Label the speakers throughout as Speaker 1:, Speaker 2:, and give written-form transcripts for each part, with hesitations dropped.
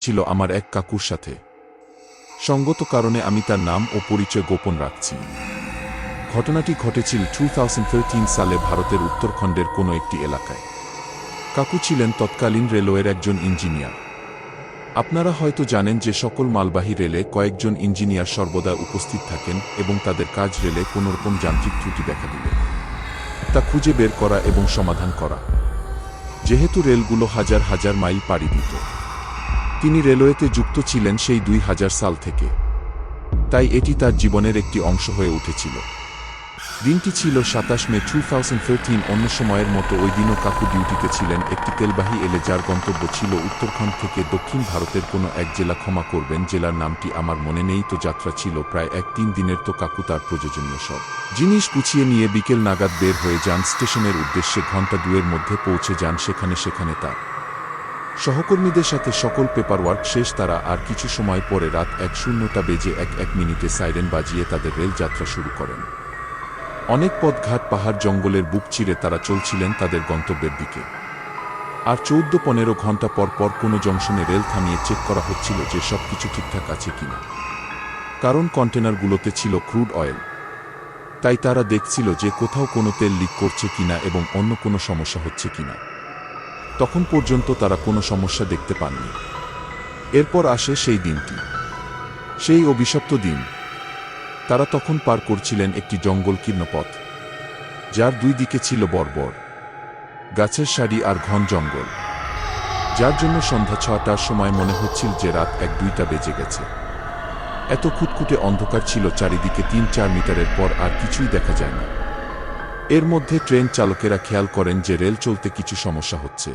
Speaker 1: ছিল আমার এক কাকুর সাথে। সঙ্গত কারণে আমি তার নাম ও পরিচয় গোপন রাখছি। ঘটনাটি ঘটেছিল 2013 সালে ভারতের উত্তরাখণ্ডের কোনো একটি এলাকায়। কাকু ছিলেন তৎকালীন রেলওয়ের একজন ইঞ্জিনিয়ার। আপনারা হয়তো জানেন যে সকল মালবাহী রেলে কয়েকজন ইঞ্জিনিয়ার সর্বদা উপস্থিত থাকেন এবং তাদের কাজ রেলে কোনোরকম যান্ত্রিক ত্রুটি দেখা দিলে তা খুঁজে বের করা এবং সমাধান করা। যেহেতু রেলগুলো হাজার হাজার মাইল পাড়ি দিত, তিনি রেলওয়েতে যুক্ত ছিলেন সেই 2000 সাল থেকে, তাই এটি তার জীবনের একটি অংশ হয়ে উঠেছিল। দিনটি ছিল 27 মে 2013। অন্য সময়ের মতো ওই দিনও কাকু ডিউটিতে ছিলেন একটি তেলবাহী এলে, যার গন্তব্য ছিল উত্তরাখণ্ড থেকে দক্ষিণ ভারতের কোনো এক জেলা। ক্ষমা করবেন, জেলার নামটি আমার মনে নেই। তো যাত্রা ছিল প্রায় 1-3 দিনের। তো কাকু তার প্রয়োজনীয় সব জিনিস গুছিয়ে নিয়ে বিকেল নাগাদ বের হয়ে যান স্টেশনের উদ্দেশ্যে। ঘণ্টা 2-এর মধ্যে পৌঁছে যান সেখানে তার সহকর্মীদের সাথে সকল পেপারওয়ার্ক শেষ তারা। আর কিছু সময় পরে রাত 1:00 বেজে 1 মিনিটে সাইরেন বাজিয়ে তাদের রেল যাত্রা শুরু করেন। অনেক পথঘাট, পাহাড়, জঙ্গলের বুক চিরে তারা চলছিলেন তাদের গন্তব্যের দিকে। আর 14-15 ঘণ্টা পর পর কোনো জংশনে রেল থামিয়ে চেক করা হচ্ছিল যে সবকিছু ঠিকঠাক আছে কিনা, কারণ কন্টেনারগুলোতে ছিল ক্রুড অয়েল। তাই তারা দেখছিল যে কোথাও কোনো তেল লিক করছে কিনা এবং অন্য কোনো সমস্যা হচ্ছে কিনা। তখন পর্যন্ত তারা কোনো সমস্যা দেখতে পাননি। এরপর আসে সেই দিনটি, সেই অভিশপ্ত দিন। তারা তখন পার করছিলেন একটি জঙ্গলকীর্ণ পথ, যার দুই দিকে ছিল বর্বর গাছের সারি আর ঘন জঙ্গল, যার জন্য সন্ধ্যা 6টার সময় মনে হচ্ছিল যে রাত 1-2টা বেজে গেছে। এত খুঁতখুঁটে অন্ধকার ছিল চারিদিকে। 3-4 মিটারের পর আর কিছুই দেখা যায় না। এর মধ্যে ট্রেন চালকেরা খেয়াল করেন যে রেল চলতে কিছু সমস্যা হচ্ছে।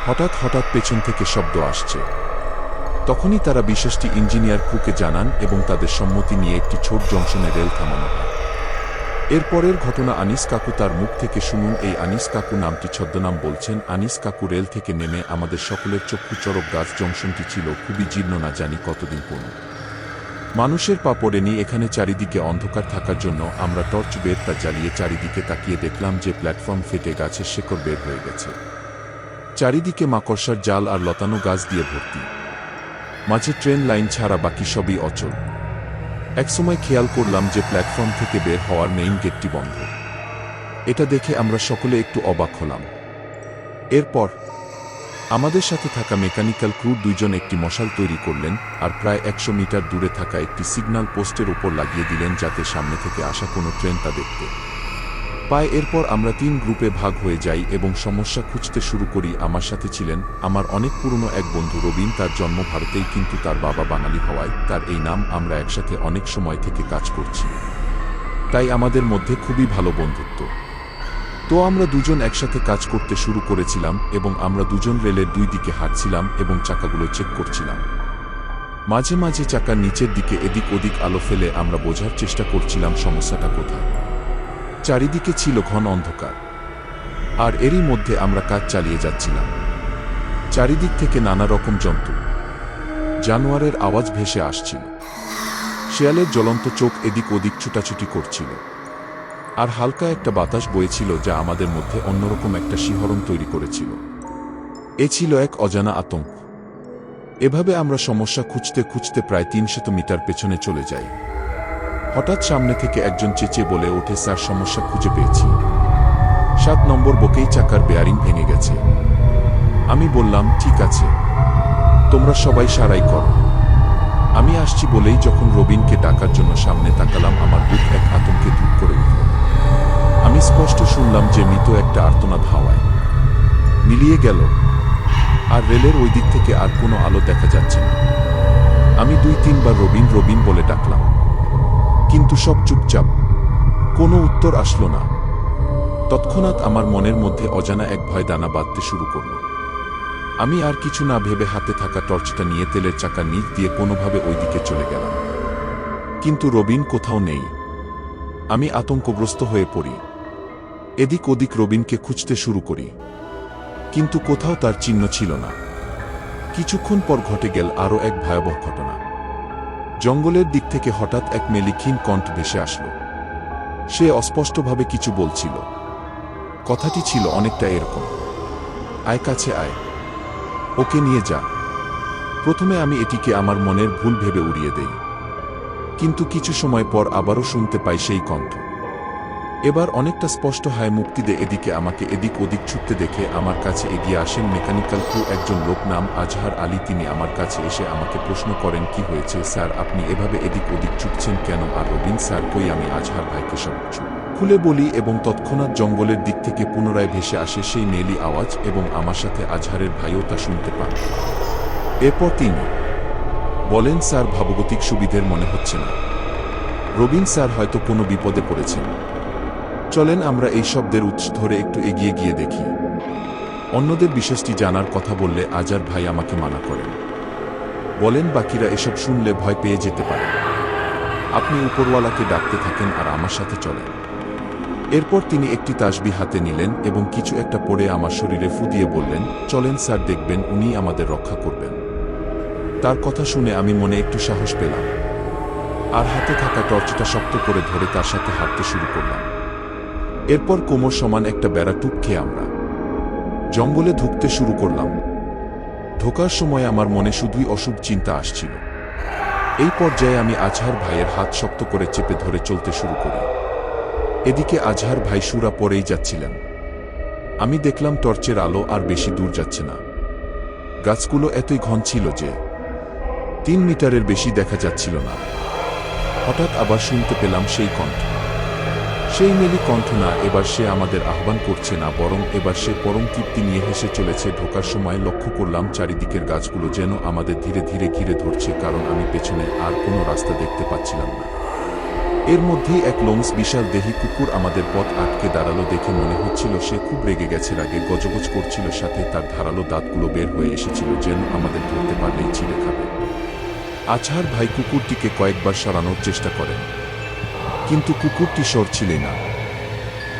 Speaker 1: হঠাৎ পেছন থেকে শব্দ আসছে। তখনই তারা বিশেষটি ইঞ্জিনিয়ার ক্রুকে জানান এবং তাদের সম্মতি নিয়ে একটি ছোট জংশনে রেল থামানো হয়। এরপরের ঘটনা আনিস কাকু তার মুখ থেকে শুনুন। এই আনিস কাকু নামটি ছদ্মনাম বলছেন। আনিস কাকু রেল থেকে নেমে আমাদের সকলের চক্ষু চরক গাছ। জংশনটি ছিল খুবই জীর্ণ, না জানি কতদিন পুরনো। মানুষের পা পড়েনি এখানে। চারিদিকে অন্ধকার থাকার জন্য আমরা টর্চ বেরটা জ্বালিয়ে চারিদিকে তাকিয়ে দেখলাম যে প্ল্যাটফর্ম ফেটে গাছের শেকড় বের হয়ে গেছে। চারিদিকে মাকড়সার জাল আর লতানো গাছ দিয়ে ভর্তি। মাঝে ট্রেন লাইন ছাড়া বাকি সবই অচল। একসময় খেয়াল করলাম যে প্ল্যাটফর্ম থেকে বের হওয়ার মেইন গেটটি বন্ধ। এটা দেখে আমরা সকলে একটু অবাক হলাম। এরপর আমাদের সাথে থাকা মেকানিক্যাল ক্রু 2 জন একটি মশাল তৈরি করলেন আর প্রায় 100 মিটার দূরে থাকা একটি সিগন্যাল পোস্টের উপর লাগিয়ে দিলেন, যাতে সামনে থেকে আসা কোনো ট্রেন তা দেখতে পায়। এরপর আমরা 3 গ্রুপে ভাগ হয়ে যাই এবং সমস্যা খুঁজতে শুরু করি। আমার সাথে ছিলেন আমার অনেক পুরনো এক বন্ধু রবিন। তার জন্ম ভারতেই, কিন্তু তার বাবা বাঙালি হওয়ায় তার এই নাম। আমরা একসাথে অনেক সময় থেকে কাজ করছি, তাই আমাদের মধ্যে খুবই ভালো বন্ধুত্ব। তো আমরা 2 জন একসাথে কাজ করতে শুরু করেছিলাম এবং আমরা 2 জন রেলের 2 দিকে হাঁটছিলাম এবং চাকাগুলো চেক করছিলাম। মাঝে মাঝে চাকার নিচের দিকে এদিক ওদিক আলো ফেলে আমরা বোঝার চেষ্টা করছিলাম সমস্যাটা কোথায়। চারিদিকে ছিল ঘন অন্ধকার, আর এরই মধ্যে আমরা কাজ চালিয়ে যাচ্ছিলাম। চারিদিক থেকে নানা রকম জন্তু জানোয়ারের আওয়াজ ভেসে আসছিল। শেয়ালের জ্বলন্ত চোখ এদিক ওদিক ছুটাছুটি করছিল, আর হালকা একটা বাতাস বইছিল যা আমাদের মধ্যে অন্যরকম একটা শিহরণ তৈরি করেছিল। এ ছিল এক অজানা আতঙ্ক। এভাবে আমরা সমস্যা খুঁজতে খুঁজতে প্রায় 300 মিটার পেছনে চলে যাই। হঠাৎ সামনে থেকে একজন চেঁচিয়ে বলে ওঠে, স্যার, সমস্যা খুঁজে পেয়েছি। 7 নম্বর বকেই চাকার বেয়ারিং ভেঙে গেছে। আমি বললাম, ঠিক আছে, তোমরা সবাই সারাই করো, আমি আসছি বলেই যখন রবিনকে ডাকার জন্য সামনে তাকালাম, আমার বুক এক আতঙ্কে ধূপ করে উঠল। আমি স্পষ্ট শুনলাম যে মৃত একটা আর্তনাদ হাওয়ায় মিলিয়ে গেল, আর রেলের ওই দিক থেকে আর কোনো আলো দেখা যাচ্ছে না। আমি 2-3 বার রবিন রবিন বলে ডাকলাম, কিন্তু সব চুপচাপ, কোনো উত্তর আসলো না। তৎক্ষণাৎ আমার মনের মধ্যে অজানা এক ভয় দানা বাঁধতে শুরু করল। আমি আর কিছু না ভেবে হাতে থাকা টর্চটা নিয়ে তেলের চাকার নিচ দিয়ে কোনোভাবে ওই দিকে চলে গেলাম, কিন্তু রবিন কোথাও নেই। আমি আতঙ্কগ্রস্ত হয়ে পড়ি। এদিক ওদিক রবিনকে খুঁজতে শুরু করি, কিন্তু কোথাও তার চিহ্ন ছিল না। কিছুক্ষণ পর ঘটে গেল আরও এক ভয়াবহ ঘটনা। জঙ্গলের দিক থেকে হঠাৎ এক মেলিক্ষীণ কণ্ঠ ভেসে আসলো। সে অস্পষ্টভাবে কিছু বলছিল। কথাটি ছিল অনেকটা এরকম, আয়, কাছে আয়, ওকে নিয়ে যা। প্রথমে আমি এটিকে আমার মনের ভুল ভেবে উড়িয়ে দেই, কিন্তু কিছু সময় পর আবারও শুনতে পাই সেই কণ্ঠ। এবার অনেকটা স্পষ্ট হয়, মুক্তি দে। এদিকে আমাকে এদিক ওদিক ছুটতে দেখে আমার কাছে এগিয়ে আসেন মেকানিক্যাল ক্রু একজন লোক, নাম আজহার আলী। তিনি আমার কাছে এসে আমাকে প্রশ্ন করেন, কি হয়েছে স্যার, আপনি এভাবে এদিক ওদিক ছুটছেন কেন? আর রবিন স্যার কই? আমি আজহার ভাইকে সব খুলে বলি এবং তৎক্ষণাৎ জঙ্গলের দিক থেকে পুনরায় ভেসে আসে সেই মেয়েলি আওয়াজ এবং আমার সাথে আজহারের ভাইও তা শুনতে পান। এরপর তিনি বলেন, স্যার ভাবগতিক সুবিধের মনে হচ্ছে না। রবিন স্যার হয়তো কোনো বিপদে পড়েছেন। চলেন আমরা এই শব্দের উৎস ধরে একটু এগিয়ে গিয়ে দেখি। অন্যদের বিষয়টি জানার কথা বললে আজহার ভাই আমাকে মানা করেন, বলেন বাকিরা এসব শুনলে ভয় পেয়ে যেতে পারে। আপনি উপরওয়ালাকে ডাকতে থাকেন আর আমার সাথে চলেন। এরপর তিনি একটি তাসবিহ হাতে নিলেন এবং কিছু একটা পড়ে আমার শরীরে ফু দিয়ে বললেন, চলেন স্যার, দেখবেন উনি আমাদের রক্ষা করবেন। তার কথা শুনে আমি মনে একটু সাহস পেলাম আর হাতে থাকা টর্চটা শক্ত করে ধরে তার সাথে হাঁটতে শুরু করলাম। এরপর কোমর সমান একটা বেড়া টুপ খেয়ে আমরা জঙ্গলে ঢুকতে শুরু করলাম। ঢোকার সময় আমার মনে শুধুই অশুভ চিন্তা আসছিল। এই পর্যায়ে আমি আজহার ভাইয়ের হাত শক্ত করে চেপে ধরে চলতে শুরু করি। এদিকে আজহার ভাই সুরা পরেই যাচ্ছিলেন। আমি দেখলাম টর্চের আলো আর বেশি দূর যাচ্ছে না। গাছগুলো এতই ঘন ছিল যে 3 মিটারের বেশি দেখা যাচ্ছিল না। হঠাৎ আবার শুনতে পেলাম সেই কণ্ঠ। সেই মেলি কণ্ঠ না, এবার সে আমাদের আহ্বান করছে না, বরং এবার সে পরম তৃপ্তি নিয়ে হেসে চলেছে। ঢোকার সময় লক্ষ্য করলাম চারিদিকের গাছগুলো যেন আমাদের ধীরে ধীরে ঘিরে ধরছে, কারণ আমি পেছনে আর কোনো রাস্তা দেখতে পাচ্ছিলাম না। এর মধ্যেই এক লোমস বিশাল দেহি কুকুর আমাদের পথ আটকে দাঁড়ালো। দেখে মনে হচ্ছিল সে খুব রেগে গেছে, রাগে গজগজ করছিল, সাথে তার ধারালো দাঁতগুলো বের হয়ে এসেছিল, যেন আমাদের ধরতে পারলেই ছিঁড়ে খাবে। আজহার ভাই কুকুরটিকে কয়েকবার সরানোর চেষ্টা করেন, কিন্তু কুকুরটি সরছিলই না,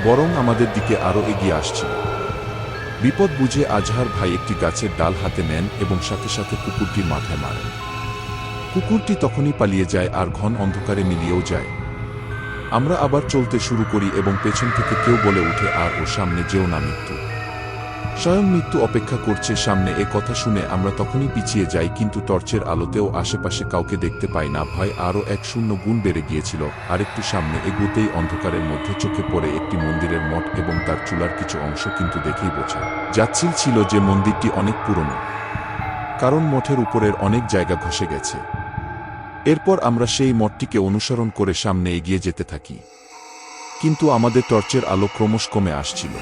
Speaker 1: বরং আমাদের দিকে আরও এগিয়ে আসছিল। বিপদ বুঝে আজহার ভাই একটি গাছের ডাল হাতে নেন এবং সাথে সাথে কুকুরটির মাথায় মারেন। কুকুরটি তখনই পালিয়ে যায় আর ঘন অন্ধকারে মিলিয়েও যায়। আমরা আবার চলতে শুরু করি এবং পেছন থেকে কেউ বলে উঠে, আর ওর সামনে যেও না, মৃত্যু, স্বয়ং মৃত্যু অপেক্ষা করছে সামনে। এ কথা শুনে আমরা তখনই পিছিয়ে যাই, কিন্তু টর্চের আলোতেও আশেপাশে কাউকে দেখতে পাই না। ভয় আরও 100 গুণ বেড়ে গিয়েছিল। আরেকটু সামনে এগুতেই অন্ধকারের মধ্যে চোখে পড়ে একটি মন্দিরের মঠ এবং তার চূড়ার কিছু অংশ, কিন্তু দেখেই বোঝা যাচ্ছিল যে মন্দিরটি অনেক পুরনো, কারণ মঠের উপরের অনেক জায়গা ধসে গেছে। এরপর আমরা সেই মঠটিকে অনুসরণ করে সামনে এগিয়ে যেতে থাকি, কিন্তু আমাদের টর্চের আলো ক্রমশ কমে আসছিল।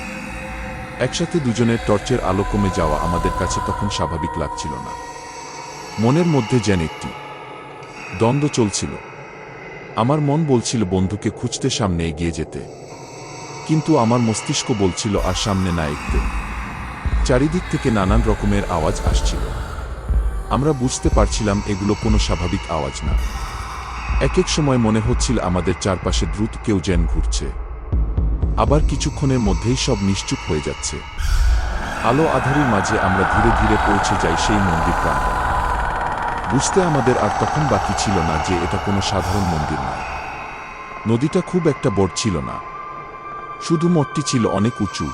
Speaker 1: একসাথে দুজনের টর্চের আলো কমে যাওয়া আমাদের কাছে তখন স্বাভাবিক লাগছিল না। মনের মধ্যে যেন একটি দ্বন্দ্ব চলছিল। আমার মন বলছিল বন্ধুকে খুঁজতে সামনে এগিয়ে যেতে, কিন্তু আমার মস্তিষ্ক বলছিল আর সামনে না এগোতে। চারিদিক থেকে নানান রকমের আওয়াজ আসছিল। আমরা বুঝতে পারছিলাম এগুলো কোনো স্বাভাবিক আওয়াজ না। এক এক সময় মনে হচ্ছিল আমাদের চারপাশে দ্রুত কেউ যেন ঘুরছে, আবার কিছুক্ষণের মধ্যেই সব নিশ্চুপ হয়ে যাচ্ছে। আলো আধারির মাঝে আমরা ধীরে ধীরে পৌঁছে যাই সেই মন্দির প্রাঙ্গণে। বুঝতে আমাদের আর তখন বাকি ছিল না যে এটা কোনো সাধারণ মন্দির নয়। নদীটা খুব একটা বড় ছিল না, শুধু মঠটি ছিল অনেক উঁচু,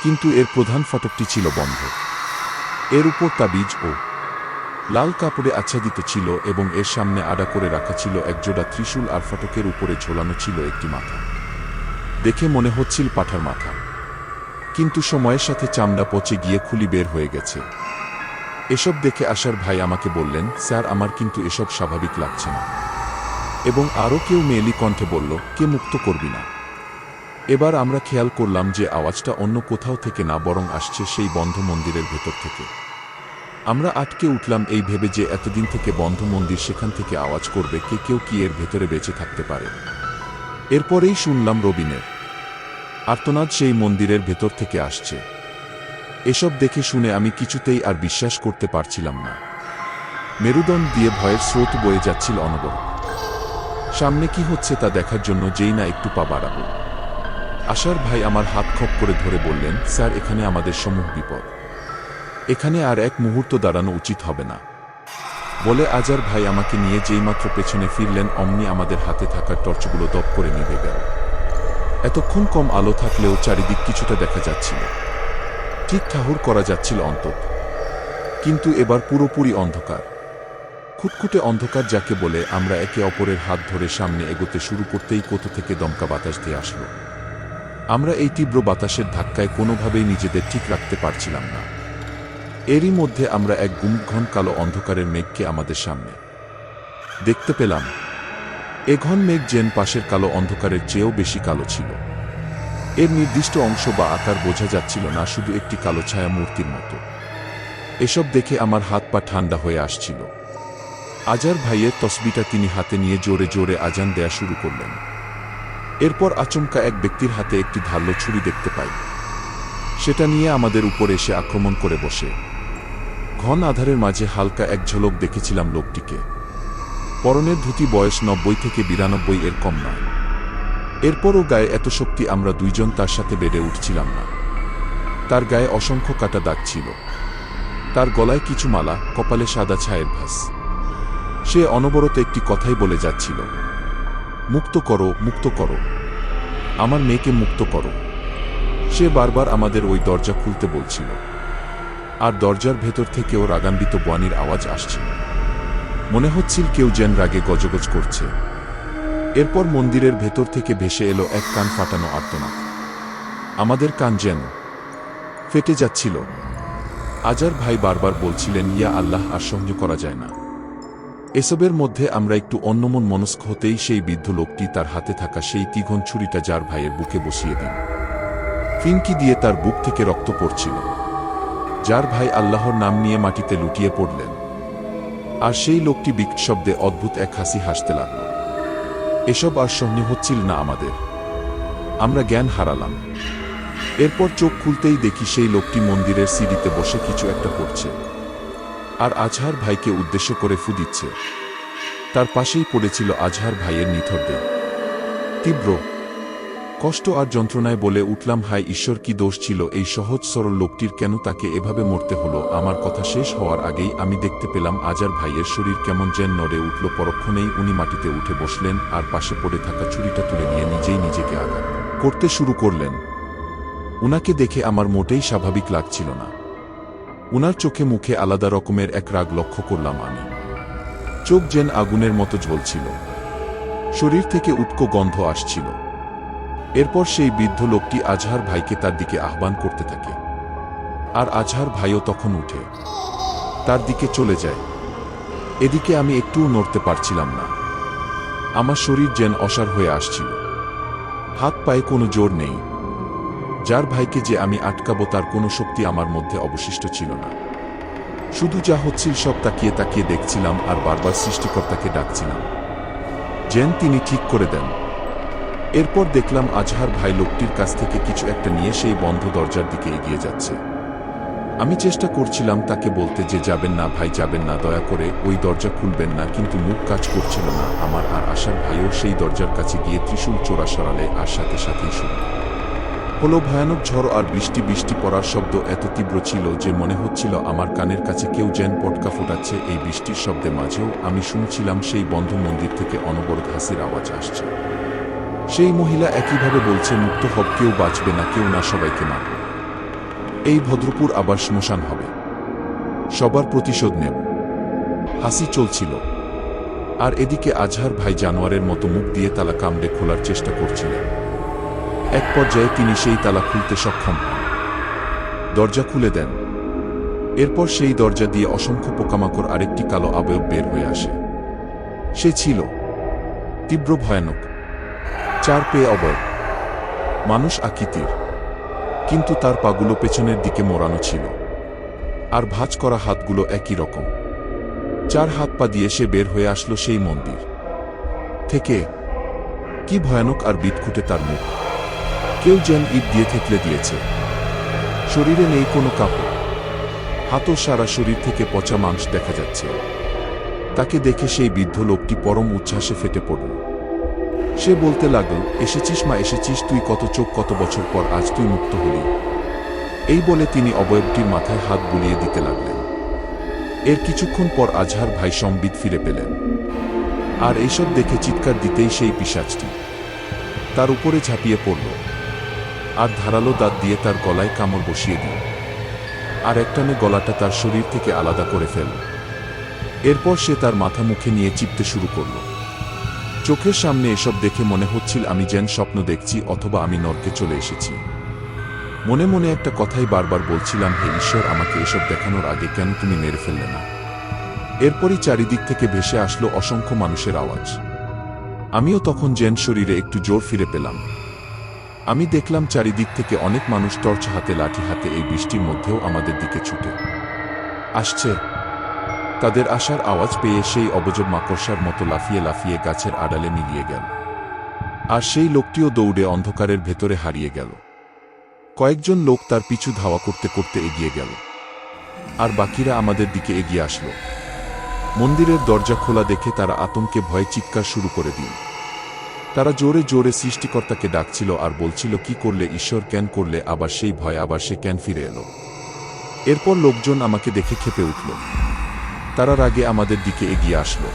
Speaker 1: কিন্তু এর প্রধান ফটকটি ছিল বন্ধ। এর উপর তাবিজ ও লাল কাপড়ে আচ্ছাদিত ছিল এবং এর সামনে আড়া করে রাখা ছিল একজোড়া ত্রিশূল, আর ফটকের উপরে ঝোলানো ছিল একটি মাথা। দেখে মনে হচ্ছিল পাঠার মাথা, কিন্তু সময়ের সাথে চামড়া পচে গিয়ে খুলি বের হয়ে গেছে। এসব দেখে আশার ভাই আমাকে বললেন, স্যার আমার কিন্তু এসব স্বাভাবিক লাগছে না। এবং আরও কেউ মেয়েলি কণ্ঠে বলল, কে মুক্ত করবি না। এবার আমরা খেয়াল করলাম যে আওয়াজটা অন্য কোথাও থেকে না, বরং আসছে সেই বন্ধ মন্দিরের ভেতর থেকে। আমরা আটকে উঠলাম এই ভেবে যে এতদিন থেকে বন্ধ মন্দির, সেখান থেকে আওয়াজ করবে কেউ কি এর ভেতরে বেঁচে থাকতে পারে। এরপরেই শুনলাম রবিনের আর্তনাদ সেই মন্দিরের ভেতর থেকে আসছে। এসব দেখে শুনে আমি কিছুতেই আর বিশ্বাস করতে পারছিলাম না। মেরুদণ্ড দিয়ে ভয়ের স্রোত বয়ে যাচ্ছিল অনবরত। সামনে কি হচ্ছে তা দেখার জন্য যেই না একটু পা বাড়াবো, আশার ভাই আমার হাত খপ করে ধরে বললেন, স্যার এখানে আমাদের সমূহ বিপদ, এখানে আর এক মুহূর্ত দাঁড়ানো উচিত হবে না। বলে আজার ভাই আমাকে নিয়ে যেইমাত্র পেছনে ফিরলেন, অমনি আমাদের হাতে থাকা টর্চগুলো দপ করে নিভে গেল। এতক্ষণ কম আলো থাকলেও চারিদিক কিছুটা দেখা যাচ্ছিল, ঠিক ঠাহর করা যাচ্ছিল অন্তত। কিন্তু এবার পুরোপুরি অন্ধকার, খুটখুটে অন্ধকার যাকে বলে। আমরা একে অপরের হাত ধরে সামনে এগোতে শুরু করতেই কোথা থেকে দমকা বাতাস দিয়ে আসলো। আমরা এই তীব্র বাতাসের ধাক্কায় কোনোভাবেই নিজেদের ঠিক রাখতে পারছিলাম না। এরই মধ্যে আমরা এক ঘন কালো অন্ধকারের মেঘকে আমাদের সামনে দেখতে পেলাম। এ ঘন মেঘ যেন পাশের কালো অন্ধকারের চেয়েও বেশি কালো ছিল। এর নির্দিষ্ট অংশ বা আকার বোঝা যাচ্ছিল না, শুধু একটি কালো ছায়া মূর্তির মতো। এসব দেখে আমার হাত পা ঠান্ডা হয়ে আসছিল। আজহার ভাইয়ের তসবিটা তিনি হাতে নিয়ে জোরে জোরে আজান দেয়া শুরু করলেন। এরপর আচমকা এক ব্যক্তির হাতে একটি ধারালো ছুরি দেখতে পাই। সেটা নিয়ে আমাদের উপর এসে আক্রমণ করে বসে। ঘন আধারের মাঝে হালকা এক ঝলক দেখেছিলাম লোকটিকে। পরনের ধুতি, বয়স ৯০ থেকে ৯২ এর কম নয়। এরপরও গায়ে এত শক্তি, আমরা দুইজন তার সাথে বেড়ে উঠছিলাম না। তার গায়ে অসংখ্য কাটা দাগ ছিল, তার গলায় কিছু মালা, কপালে সাদা ছায়ের ভাস। সে অনবরত একটি কথাই বলে যাচ্ছিল, মুক্ত করো, মুক্ত করো, আমার মেয়েকে মুক্ত করো। সে বারবার আমাদের ওই দরজা খুলতে বলছিল, আর দরজার ভেতর থেকেও রাগান্বিত বাণীর আওয়াজ আসছিল। মনে হচ্ছিল কেউ যেন রাগে গজগজ করছে। এরপর মন্দিরের ভেতর থেকে ভেসে এলো এক কান ফাটানো আর্তনাদ। আমাদের কান যেন ফেটে যাচ্ছিল। আজহার ভাই বারবার বলছিলেন, ইয়া আল্লাহ, আর সহ্য করা যায় না। এসবের মধ্যে আমরা একটু অন্যমন মনস্ক হতেই সেই বৃদ্ধ লোকটি তার হাতে থাকা সেই তীঘন ছুরিটা যার ভাইয়ের বুকে বসিয়ে দিন। ফিনকি দিয়ে তার বুক থেকে রক্ত পড়ছিল। যার ভাই আল্লাহর নাম নিয়ে মাটিতে লুটিয়ে পড়লেন। আর সেই লোকটি বিকট শব্দে অদ্ভুত এক হাসি হাসতে লাগল। এসব আর সহ্য হচ্ছিল না আমাদের। আমরা জ্ঞান হারালাম। এরপর চোখ খুলতেই দেখি সেই লোকটি মন্দিরের সিঁড়িতে বসে কিছু একটা করছে, আর আজহার ভাইকে উদ্দেশ্য করে ফু দিচ্ছে। তার পাশেই পড়েছিল আজহার ভাইয়ের নিথর দেহ। তীব্র কষ্ট আর যন্ত্রণায় বলে উঠলাম, হায় ঈশ্বর, কি দোষ ছিল এই সহজ সরল লোকটির, কেন তাকে এভাবে মরতে হলো? আমার কথা শেষ হওয়ার আগেই আমি দেখতে পেলাম আজহার ভাইয়ের শরীর কেমন যেন নড়ে উঠল। পরক্ষণেই উনি মাটিতে উঠে বসলেন আর পাশে পড়ে থাকা ছুরিটা তুলে নিয়ে নিজেই নিজেকে আঘাত করতে শুরু করলেন। উনাকে দেখে আমার মোটেই স্বাভাবিক লাগছিল না। উনার চোখে মুখে আলাদা রকমের এক রাগ লক্ষ্য করলাম আমি। চোখ যেন আগুনের মতো জ্বলছিল, শরীর থেকে উটকো গন্ধ আসছিল। এরপর সেই বৃদ্ধ লোকটি আজহার ভাইকে তার দিকে আহ্বান করতে থাকে, আর আজহার ভাইও তখন উঠে তার দিকে চলে যায়। এদিকে আমি একটুও নড়তে পারছিলাম না। আমার শরীর যেন অসাড় হয়ে আসছিল, হাত পায়ে কোনো জোর নেই। যার ভাইকে যে আমি আটকাবো তার কোনো শক্তি আমার মধ্যে অবশিষ্ট ছিল না। শুধু যা হচ্ছিল সব তাকিয়ে তাকিয়ে দেখছিলাম, আর বারবার সৃষ্টিকর্তাকে ডাকছিলাম যেন তিনি ঠিক করে দেন। এরপর দেখলাম আজহার ভাই লোকটির কাছ থেকে কিছু একটা নিয়ে সেই বন্ধ দরজার দিকে এগিয়ে যাচ্ছে। আমি চেষ্টা করছিলাম তাকে বলতে যে যাবেন না ভাই, যাবেন না, দয়া করে ওই দরজা খুলবেন না, কিন্তু মুখ কাজ করছিল না আমার। আর আশার ভাইও সেই দরজার কাছে গিয়ে ত্রিশূল চোরা সরালে, আর সাথে সাথেই শুরু হলো ভয়ানক ঝড় আর বৃষ্টি। বৃষ্টি পড়ার শব্দ এত তীব্র ছিল যে মনে হচ্ছিল আমার কানের কাছে কেউ যেন পটকা ফোটাচ্ছে। এই বৃষ্টির শব্দের মাঝেও আমি শুনছিলাম সেই বন্ধ মন্দির থেকে অনবরত হাসির আওয়াজ আসছে। সেই মহিলা একইভাবে বলছে, মুক্ত হব, কেউ বাঁচবে না, কেউ না, সবাইকে মারবে। এই ভদ্রপুর আবার শ্মশান হবে, সবার প্রতিশোধ নেব। হাসি চলছিল, আর এদিকে আজহার ভাই জানোয়ারের মতো মুখ দিয়ে তালা কামড়ে খোলার চেষ্টা করছিলেন। এক পর্যায়ে তিনি সেই তালা খুলতে সক্ষম হন, দরজা খুলে দেন। এরপর সেই দরজা দিয়ে অসংখ্য পোকামাকড় আরেকটি কালো অবয়ব বের হয়ে আসে। সে ছিল তীব্র ভয়ানক, 4 পেয়ে অবয়ব, মানুষ আকৃতির, কিন্তু তার পাগুলো পেছনের দিকে মোড়ানো ছিল, আর ভাঁজ করা হাতগুলো একই রকম। 4 হাত পা দিয়ে সে বের হয়ে আসলো সেই মন্দির থেকে। কি ভয়ানক আর বিটখুটে তার মুখ, কেউ যেন ইট দিয়ে থেতলে দিয়েছে। শরীরে নেই কোনো কাপড়, হাতও সারা শরীর থেকে পচা মাংস দেখা যাচ্ছে। তাকে দেখে সেই বৃদ্ধ লোকটি পরম উচ্ছ্বাসে ফেটে পড়ল। সে বলতে লাগল, এসেছিস মা, এসেছিস তুই, কত চোখ, কত বছর পর আজ তুই মুক্ত হলি। এই বলে তিনি অবয়বটির মাথায় হাত বুলিয়ে দিতে লাগলেন। এর কিছুক্ষণ পর আজহার ভাই সম্বিত ফিরে পেলেন, আর এইসব দেখে চিৎকার দিতেই সেই পিশাচটি তার উপরে ঝাঁপিয়ে পড়ল, আর ধারালো দাঁত দিয়ে তার গলায় কামড় বসিয়ে দিল। আর একটানে গলাটা তার শরীর থেকে আলাদা করে ফেলল। এরপর সে তার মাথা মুখে নিয়ে চিপতে শুরু করল। চোখের সামনে এসব দেখে মনে হচ্ছিল আমি যেন স্বপ্ন দেখছি অথবা আমি নরকে চলে এসেছি। মনে মনে একটা কথাই বারবার বলছিলাম, হে ঈশ্বর, আমাকে এসব দেখানোর আগে কেন তুমি মেরে ফেললে না? এরপরই চারিদিক থেকে ভেসে আসলো অসংখ্য মানুষের আওয়াজ। আমিও তখন যেন শরীরে একটু জোর ফিরে পেলাম। আমি দেখলাম চারিদিক থেকে অনেক মানুষ টর্চ হাতে, লাঠি হাতে এই বৃষ্টির মধ্যেও আমাদের দিকে ছুটে আসছে। তাদের আসার আওয়াজ পেয়ে সেই অবজব মাকড়সার মতো লাফিয়ে লাফিয়ে গাছের আড়ালে মিলিয়ে গেল। আর সেই লোকটিও দৌড়ে অন্ধকারের ভেতরে হারিয়ে গেল। কয়েকজন লোক তার পিছু ধাওয়া করতে করতে এগিয়ে গেল, আর বাকিরা আমাদের দিকে এগিয়ে আসলো। মন্দিরের দরজা খোলা দেখে তারা আতঙ্কে ভয়ে চিৎকার শুরু করে দিল। তারা জোরে জোরে সৃষ্টিকর্তাকে ডাকছিল আর বলছিল, কি করলে ঈশ্বর, কেন করলে? আবার সেই ভয়, আবার সে কেন ফিরে এলো? এরপর লোকজন আমাকে দেখে ক্ষেপে উঠল। তারা রাগে আমাদের দিকে এগিয়ে আসলো।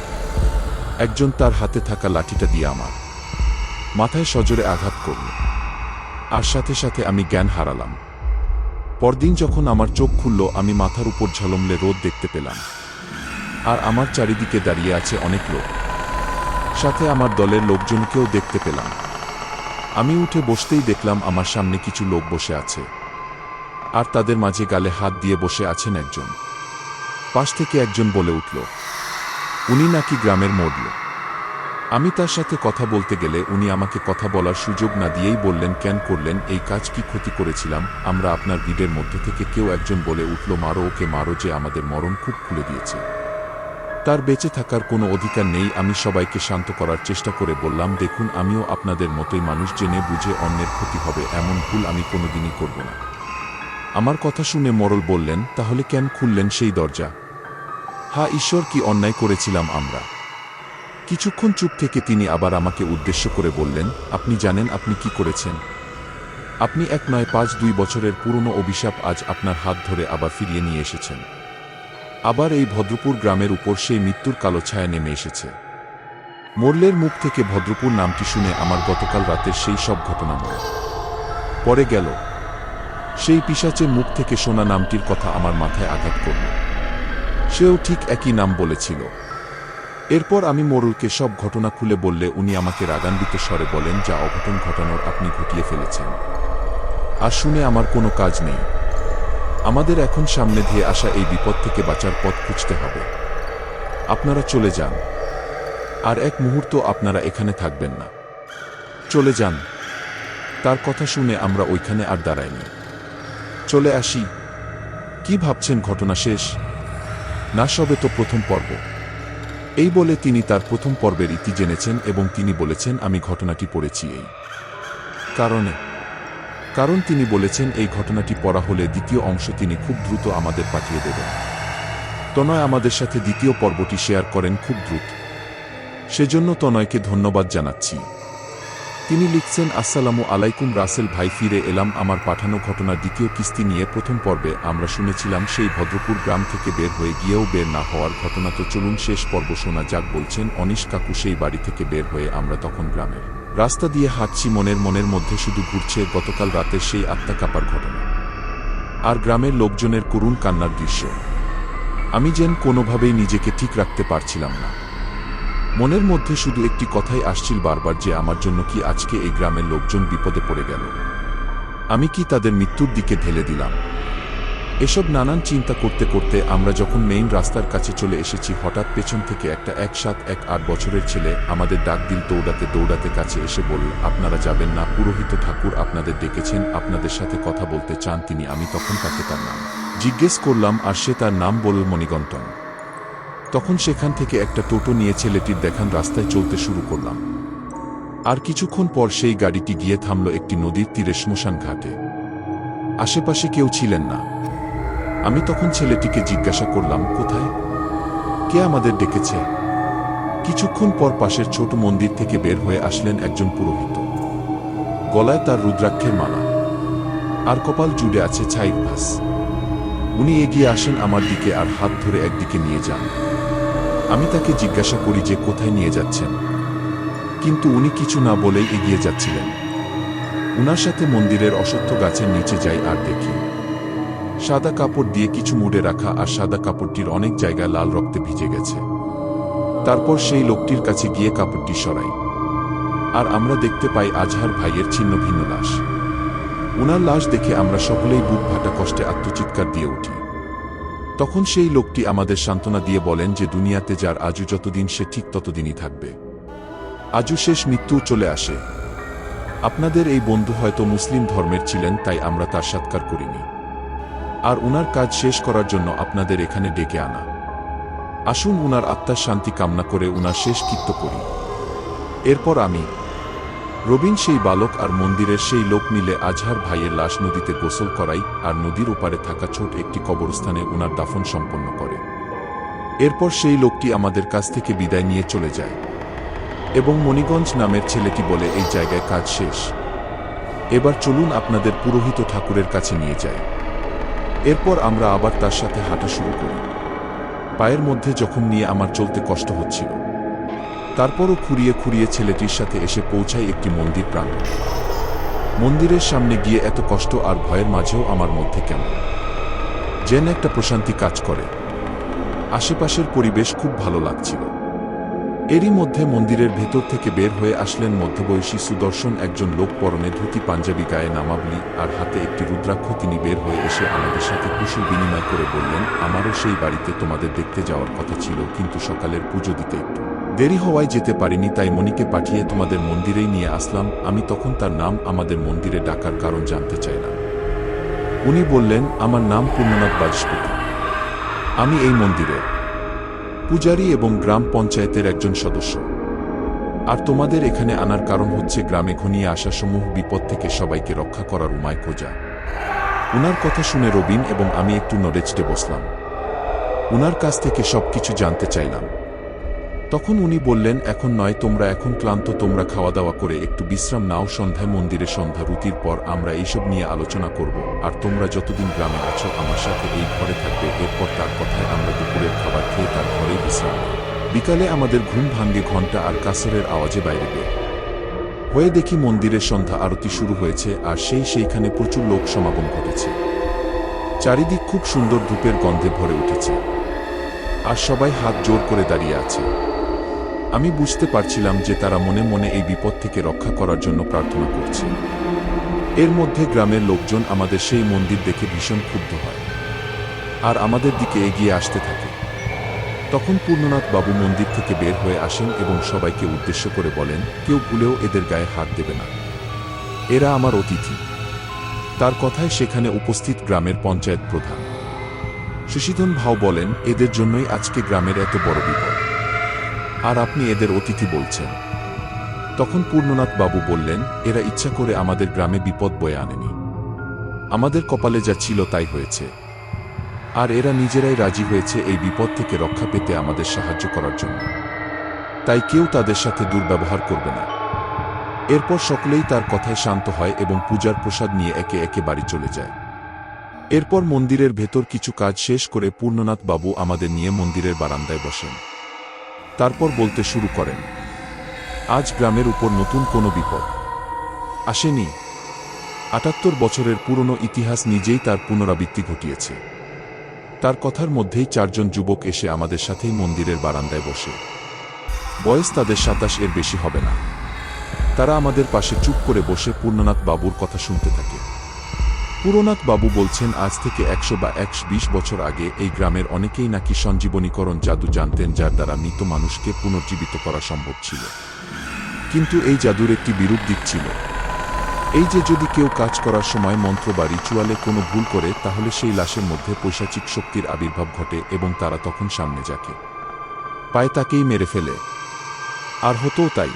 Speaker 1: একজন তার হাতে থাকা লাঠিটা দিয়ে আমার মাথায় সজোরে আঘাত করল, আর সাথে সাথে আমি জ্ঞান হারালাম। পরদিন যখন আমার চোখ খুলল, আমি মাথার উপর ঝলমলে রোদ দেখতে পেলাম, আর আমার চারিদিকে দাঁড়িয়ে আছে অনেক লোক। সাথে আমার দলের লোকজনকেও দেখতে পেলাম। আমি উঠে বসতেই দেখলাম আমার সামনে কিছু লোক বসে আছে, আর তাদের মাঝে গালে হাত দিয়ে বসে আছেন একজন। পাশ থেকে একজন বলে উঠল, উনি নাকি গ্রামের মোড়ল। আমি তার সাথে কথা বলতে গেলে উনি আমাকে কথা বলার সুযোগ না দিয়েই বললেন, কেন করলেন এই কাজ? কি ক্ষতি করেছিলাম আমরা? আপনার ভিড়ের মধ্যে থেকে কেউ একজন বলে উঠল, মারো ওকে, মারো, যে আমাদের মরণ খুব খুলে দিয়েছে, তার বেঁচে থাকার কোনো অধিকার নেই। আমি সবাইকে শান্ত করার চেষ্টা করে বললাম, দেখুন, আমিও আপনাদের মতোই মানুষ, জেনে বুঝে অন্যের ক্ষতি হবে এমন ভুল আমি কোনোদিনই করব না। আমার কথা শুনে মোড়ল বললেন, তাহলে কেন খুললেন সেই দরজা? হ্যাঁ ঈশ্বর, কি অন্যায় করেছিলাম আমরা? কিছুক্ষণ চুপ থেকে তিনি আবার আমাকে উদ্দেশ্য করে বললেন, আপনি জানেন আপনি কি করেছেন? আপনি 1 নয় 5 2 বছরের পুরনো অভিশাপ আজ আপনার হাত ধরে আবার ফিরিয়ে নিয়ে এসেছেন। আবার এই ভদ্রপুর গ্রামের উপর সেই মৃত্যুর কালো ছায়া নেমে এসেছে। মোড়লের মুখ থেকে ভদ্রপুর নামটি শুনে আমার গতকাল রাতের সেই সব ঘটনা মনে পড়ে গেল। সেই পিশাচের মুখ থেকে শোনা নামটির কথা আমার মাথায় আঘাত করল। সেও ঠিক একই নাম বলেছিল। এরপর আমি মোড়লকে সব ঘটনা খুলে বললে উনি আমাকে রাগান্বিত স্বরে বলেন, যা অঘটন ঘটানোর আপনি ঘটিয়ে ফেলেছেন, আর শুনে আমার কোনো কাজ নেই। আমাদের এখন সামনে দিয়ে আসা এই বিপদ থেকে বাঁচার পথ খুঁজতে হবে। আপনারা চলে যান, আর এক মুহূর্ত আপনারা এখানে থাকবেন না, চলে যান। তার কথা শুনে আমরা ওইখানে আর দাঁড়াইনি, চলে আসি। কি ভাবছেন ঘটনা শেষ? না, সবে তো প্রথম পর্ব। এই বলে তিনি তার প্রথম পর্বের ইতি জেনেছেন, এবং তিনি বলেছেন আমি ঘটনাটি পড়েছি এই কারণ তিনি বলেছেন এই ঘটনাটি পড়া হলে দ্বিতীয় অংশ তিনি খুব দ্রুত আমাদের পাঠিয়ে দেবেন। তনয় আমাদের সাথে দ্বিতীয় পর্বটি শেয়ার করেন খুব দ্রুত, সেজন্য তনয়কে ধন্যবাদ জানাচ্ছি। তিনি লিখছেন, আসসালামু আলাইকুম রাসেল ভাই, ফিরে এলাম আমার পাঠানো ঘটনার দ্বিতীয় কিস্তি নিয়ে। প্রথম পর্বে আমরা শুনেছিলাম সেই ভদ্রপুর গ্রাম থেকে বের হয়ে গিয়েও বের না হওয়ার ঘটনা। তো চলুন শেষ পর্ব শোনা যাক। বলছেন অনিশ কাকু, সেই বাড়ি থেকে বের হয়ে আমরা তখন গ্রামের রাস্তা দিয়ে হাঁটছি, মনের মধ্যে শুধু ঘুরছে গতকাল রাতের সেই আত্মা কাঁপার ঘটনা আর গ্রামের লোকজনের করুণ কান্নার দৃশ্য। আমি যেন কোনোভাবেই নিজেকে ঠিক রাখতে পারছিলাম না। মনের মধ্যে শুধু একটি কথাই আসছিল বারবার, যে আমার জন্য কি আজকে এই গ্রামের লোকজন বিপদে পড়ে গেল? আমি কি তাদের মৃত্যুর দিকে ঢেলে দিলাম? এসব নানান চিন্তা করতে করতে আমরা যখন মেইন রাস্তার কাছে চলে এসেছি, হঠাৎ পেছন থেকে একটা 1-7-1-8 বছরের ছেলে আমাদের ডাক দিল। দৌড়াতে দৌড়াতে কাছে এসে বলল, আপনারা যাবেন না, পুরোহিত ঠাকুর আপনাদের ডেকেছেন, আপনাদের সাথে কথা বলতে চান তিনি। আমি তখন তাকে তার নাম জিজ্ঞেস করলাম, আর সে তার নাম বলল মণিকণ্ঠন। তখন সেখান থেকে একটা টোটো নিয়ে ছেলেটির দেখান রাস্তায় চলতে শুরু করলাম। আর কিছুক্ষণ পর সেই গাড়িটি গিয়ে থামল একটি নদীর তীরে শ্মশান ঘাটে। আশেপাশে কেউ ছিলেন না। আমি তখন ছেলেটিকে জিজ্ঞাসা করলাম, কোথায়, কে আমাদের ডেকেছে? কিছুক্ষণ পর পাশের ছোট মন্দির থেকে বের হয়ে আসলেন একজন পুরোহিত। গলায় তার রুদ্রাক্ষের মালা, আর কপাল জুড়ে আছে ছাইর ভাস। উনি এগিয়ে আসেন আমার দিকে আর হাত ধরে একদিকে নিয়ে যান। আমি তাকে জিজ্ঞাসা করি যে কোথায় নিয়ে যাচ্ছেন, কিন্তু উনি কিছু না বলেই এগিয়ে যাচ্ছিলেন। উনার সাথে মন্দিরের অশ্বত্থ গাছের নিচে যাই আর দেখি সাদা কাপড় দিয়ে কিছু মুড়ে রাখা, আর সাদা কাপড়টির অনেক জায়গায় লাল রক্তে ভিজে গেছে। তারপর সেই লোকটির কাছে গিয়ে কাপড়টি সরাই, আর আমরা দেখতে পাই আজহার ভাইয়ের ছিন্ন ভিন্ন লাশ। উনার লাশ দেখে আমরা সকলেই বুক ফাটা কষ্টে আত্মচিৎকার দিয়ে উঠি। তখন সেই লোকটি আমাদের সান্ত্বনা দিয়ে বলেন যে দুনিয়াতে যার আজু যতদিন সে ঠিক ততদিনই থাকবে, আজু শেষ মৃত্যু চলে আসে। আপনাদের এই বন্ধু হয়তো মুসলিম ধর্মের ছিলেন, তাই আমরা তার সৎকার করিনি, আর উনার কাজ শেষ করার জন্য আপনাদের এখানে ডেকে আনা। আসুন উনার আত্মার শান্তি কামনা করে উনার শেষ কৃত্য করি। এরপর আমি, রবিন, সেই বালক আর মন্দিরের সেই লোক মিলে আজহার ভাইয়ের লাশ নদীতে গোসল করাই, আর নদীর ওপারে থাকা ছোট একটি কবরস্থানে উনার দাফন সম্পন্ন করে। এরপর সেই লোকটি আমাদের কাছ থেকে বিদায় নিয়ে চলে যায়, এবং মণিগঞ্জ নামের ছেলেটি বলে, এই জায়গায় কাজ শেষ, এবার চলুন আপনাদের পুরোহিত ঠাকুরের কাছে নিয়ে যায়। এরপর আমরা আবার তার সাথে হাঁটা শুরু করি। পায়ের মধ্যে জখম নিয়ে আমার চলতে কষ্ট হচ্ছিল। তারপরও খুঁড়িয়ে খুঁড়িয়ে ছেলেটির সাথে এসে পৌঁছাই একটি মন্দির প্রাঙ্গণ। মন্দিরের সামনে গিয়ে এত কষ্ট আর ভয়ের মাঝেও আমার মধ্যে কেমন যেন একটা প্রশান্তি কাজ করে। আশেপাশের পরিবেশ খুব ভালো লাগছিল। এরই মধ্যে মন্দিরের ভেতর থেকে বের হয়ে আসলেন মধ্যবয়সী সুদর্শন একজন লোক, পরনে ধুতি, পাঞ্জাবি, গায়ে নামাবলি আর হাতে একটি রুদ্রাক্ষ। তিনি বের হয়ে এসে আমাদের সাথে কুশল বিনিময় করে বললেন, আমারও সেই বাড়িতে তোমাদের দেখতে যাওয়ার কথা ছিল, কিন্তু সকালের পুজো দিতে একটু দেরি হওয়ায় যেতে পারিনি, তাই মণিকে পাঠিয়ে তোমাদের মন্দিরেই নিয়ে আসলাম। আমি তখন তার নাম আমাদের মন্দিরে ডাকার কারণ জানতে চাইলাম। উনি বললেন, আমার নাম পূর্ণনাথ বাজপতি, আমি এই মন্দিরের পূজারী এবং গ্রাম পঞ্চায়েতের একজন সদস্য। আর তোমাদের এখানে আনার কারণ হচ্ছে গ্রামে ঘনিয়ে আসা সমূহ বিপদ থেকে সবাইকে রক্ষা করার উপায় খোঁজা। উনার কথা শুনে রবিন এবং আমি একটু নড়েচড়ে বসলাম। উনার কাছ থেকে সবকিছু জানতে চাইলাম। তখন উনি বললেন, এখন নয়, তোমরা এখন ক্লান্ত, তোমরা খাওয়া দাওয়া করে একটু বিশ্রাম নাও। সন্ধ্যায় মন্দিরে সন্ধ্যা রুতির পর আমরা এইসব নিয়ে আলোচনা করব, আর তোমরা যতদিন গ্রামে আছো আমার সাথে এই ঘরে থাকবে। এরপর তার কথায় আমরা দুপুরের খাবার খেয়ে তার ঘরেই বিশ্রাম নিই। বিকালে আমাদের ঘুম ভাঙ্গে ঘণ্টা আর কাসরের আওয়াজে বাইরে বের হয়ে দেখি মন্দিরের সন্ধ্যা আরতি শুরু হয়েছে, আর সেইখানে প্রচুর লোক সমাগম ঘটেছে। চারিদিক খুব সুন্দর ধূপের গন্ধে ভরে উঠেছে, আর সবাই হাত জোর করে দাঁড়িয়ে আছে। আমি বুঝতে পারছিলাম যে তারা মনে মনে এই বিপদ থেকে রক্ষা করার জন্য প্রার্থনা করছে। এর মধ্যে গ্রামের লোকজন আমাদের সেই মন্দির দেখে ভীষণ ক্ষুব্ধ হয়, আর আমাদের দিকে এগিয়ে আসতে থাকে। তখন পূর্ণনাথ বাবু মন্দির থেকে বের হয়ে আসেন এবং সবাইকে উদ্দেশ্য করে বলেন, কেউ ভুলেও এদের গায়ে হাত দেবে না, এরা আমার অতিথি। তার কথায় সেখানে উপস্থিত গ্রামের পঞ্চায়েত প্রধান সুশীধন ভাও বলেন, এদের জন্যই আজকে গ্রামের এত বড় বিপদ, আর আপনি এদের অতিথি বলছেন। তখন পূর্ণনাথ বাবু বললেন, এরা ইচ্ছা করে আমাদের গ্রামে বিপদ বয়ে আনেনি, আমাদের কপালে যা ছিল তাই হয়েছে, আর এরা নিজেরাই রাজি হয়েছে এই বিপদ থেকে রক্ষা পেতে আমাদের সাহায্য করার জন্য, তাই কেউ তাদের সাথে দুর্ব্যবহার করবে না। এরপর সকলেই তার কথায় শান্ত হয় এবং পূজার প্রসাদ নিয়ে একে একে বাড়ি চলে যায়। এরপর মন্দিরের ভেতর কিছু কাজ শেষ করে পূর্ণনাথ বাবু আমাদের নিয়ে মন্দিরের বারান্দায় বসেন। তারপর বলতে শুরু করেন, আজ গ্রামের উপর নতুন কোনো বিপদ আসেনি। ৭৮ বছরের পুরনো ইতিহাস নিজেই তার পুনরাবৃত্তি ঘটিয়েছে। তার কথার মধ্যেই 4 জন যুবক এসে আমাদের সাথেই মন্দিরের বারান্দায় বসে। বয়স তাদের 27 এর বেশি হবে না। তারা আমাদের পাশে চুপ করে বসে পূর্ণনাথ বাবুর কথা শুনতে থাকে। পূর্ণনাথ বাবু বলছেন, আজ থেকে 100 বা 120 বছর আগে এই গ্রামের অনেকেই নাকি সঞ্জীবনীকরণ জাদু জানতেন, যার দ্বারা মৃত মানুষকে পুনর্জীবিত করা সম্ভব ছিল। কিন্তু এই জাদুর একটি বিরূপ দিক ছিল, এই যে যদি কেউ কাজ করার সময় মন্ত্র বা রিচুয়ালে কোনো ভুল করে, তাহলে সেই লাশের মধ্যে পৈশাচিক শক্তির আবির্ভাব ঘটে এবং তারা তখন সামনে যাকে পায় তাকেই মেরে ফেলে। আর হতোও তাই।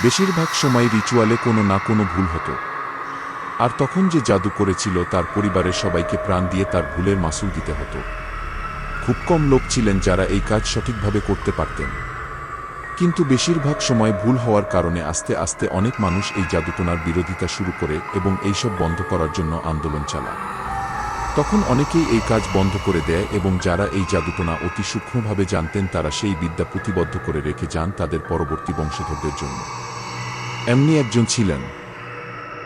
Speaker 1: বেশিরভাগ সময় রিচুয়ালে কোনো না কোনো ভুল হতো, আর তখন যে জাদু করেছিল তার পরিবারের সবাইকে প্রাণ দিয়ে তার ভুলের মাসুল দিতে হতো। খুব কম লোক ছিলেন যারা এই কাজ সঠিকভাবে করতে পারতেন, কিন্তু বেশিরভাগ সময় ভুল হওয়ার কারণে আস্তে আস্তে অনেক মানুষ এই জাদুটোনার বিরোধিতা শুরু করে এবং এইসব বন্ধ করার জন্য আন্দোলন চালায়। তখন অনেকেই এই কাজ বন্ধ করে দেয় এবং যারা এই জাদুটোনা অতি সূক্ষ্মভাবে জানতেন তারা সেই বিদ্যা পুঁথিবদ্ধ করে রেখে যান তাদের পরবর্তী বংশধরদের জন্য। এমনি একজন ছিলেন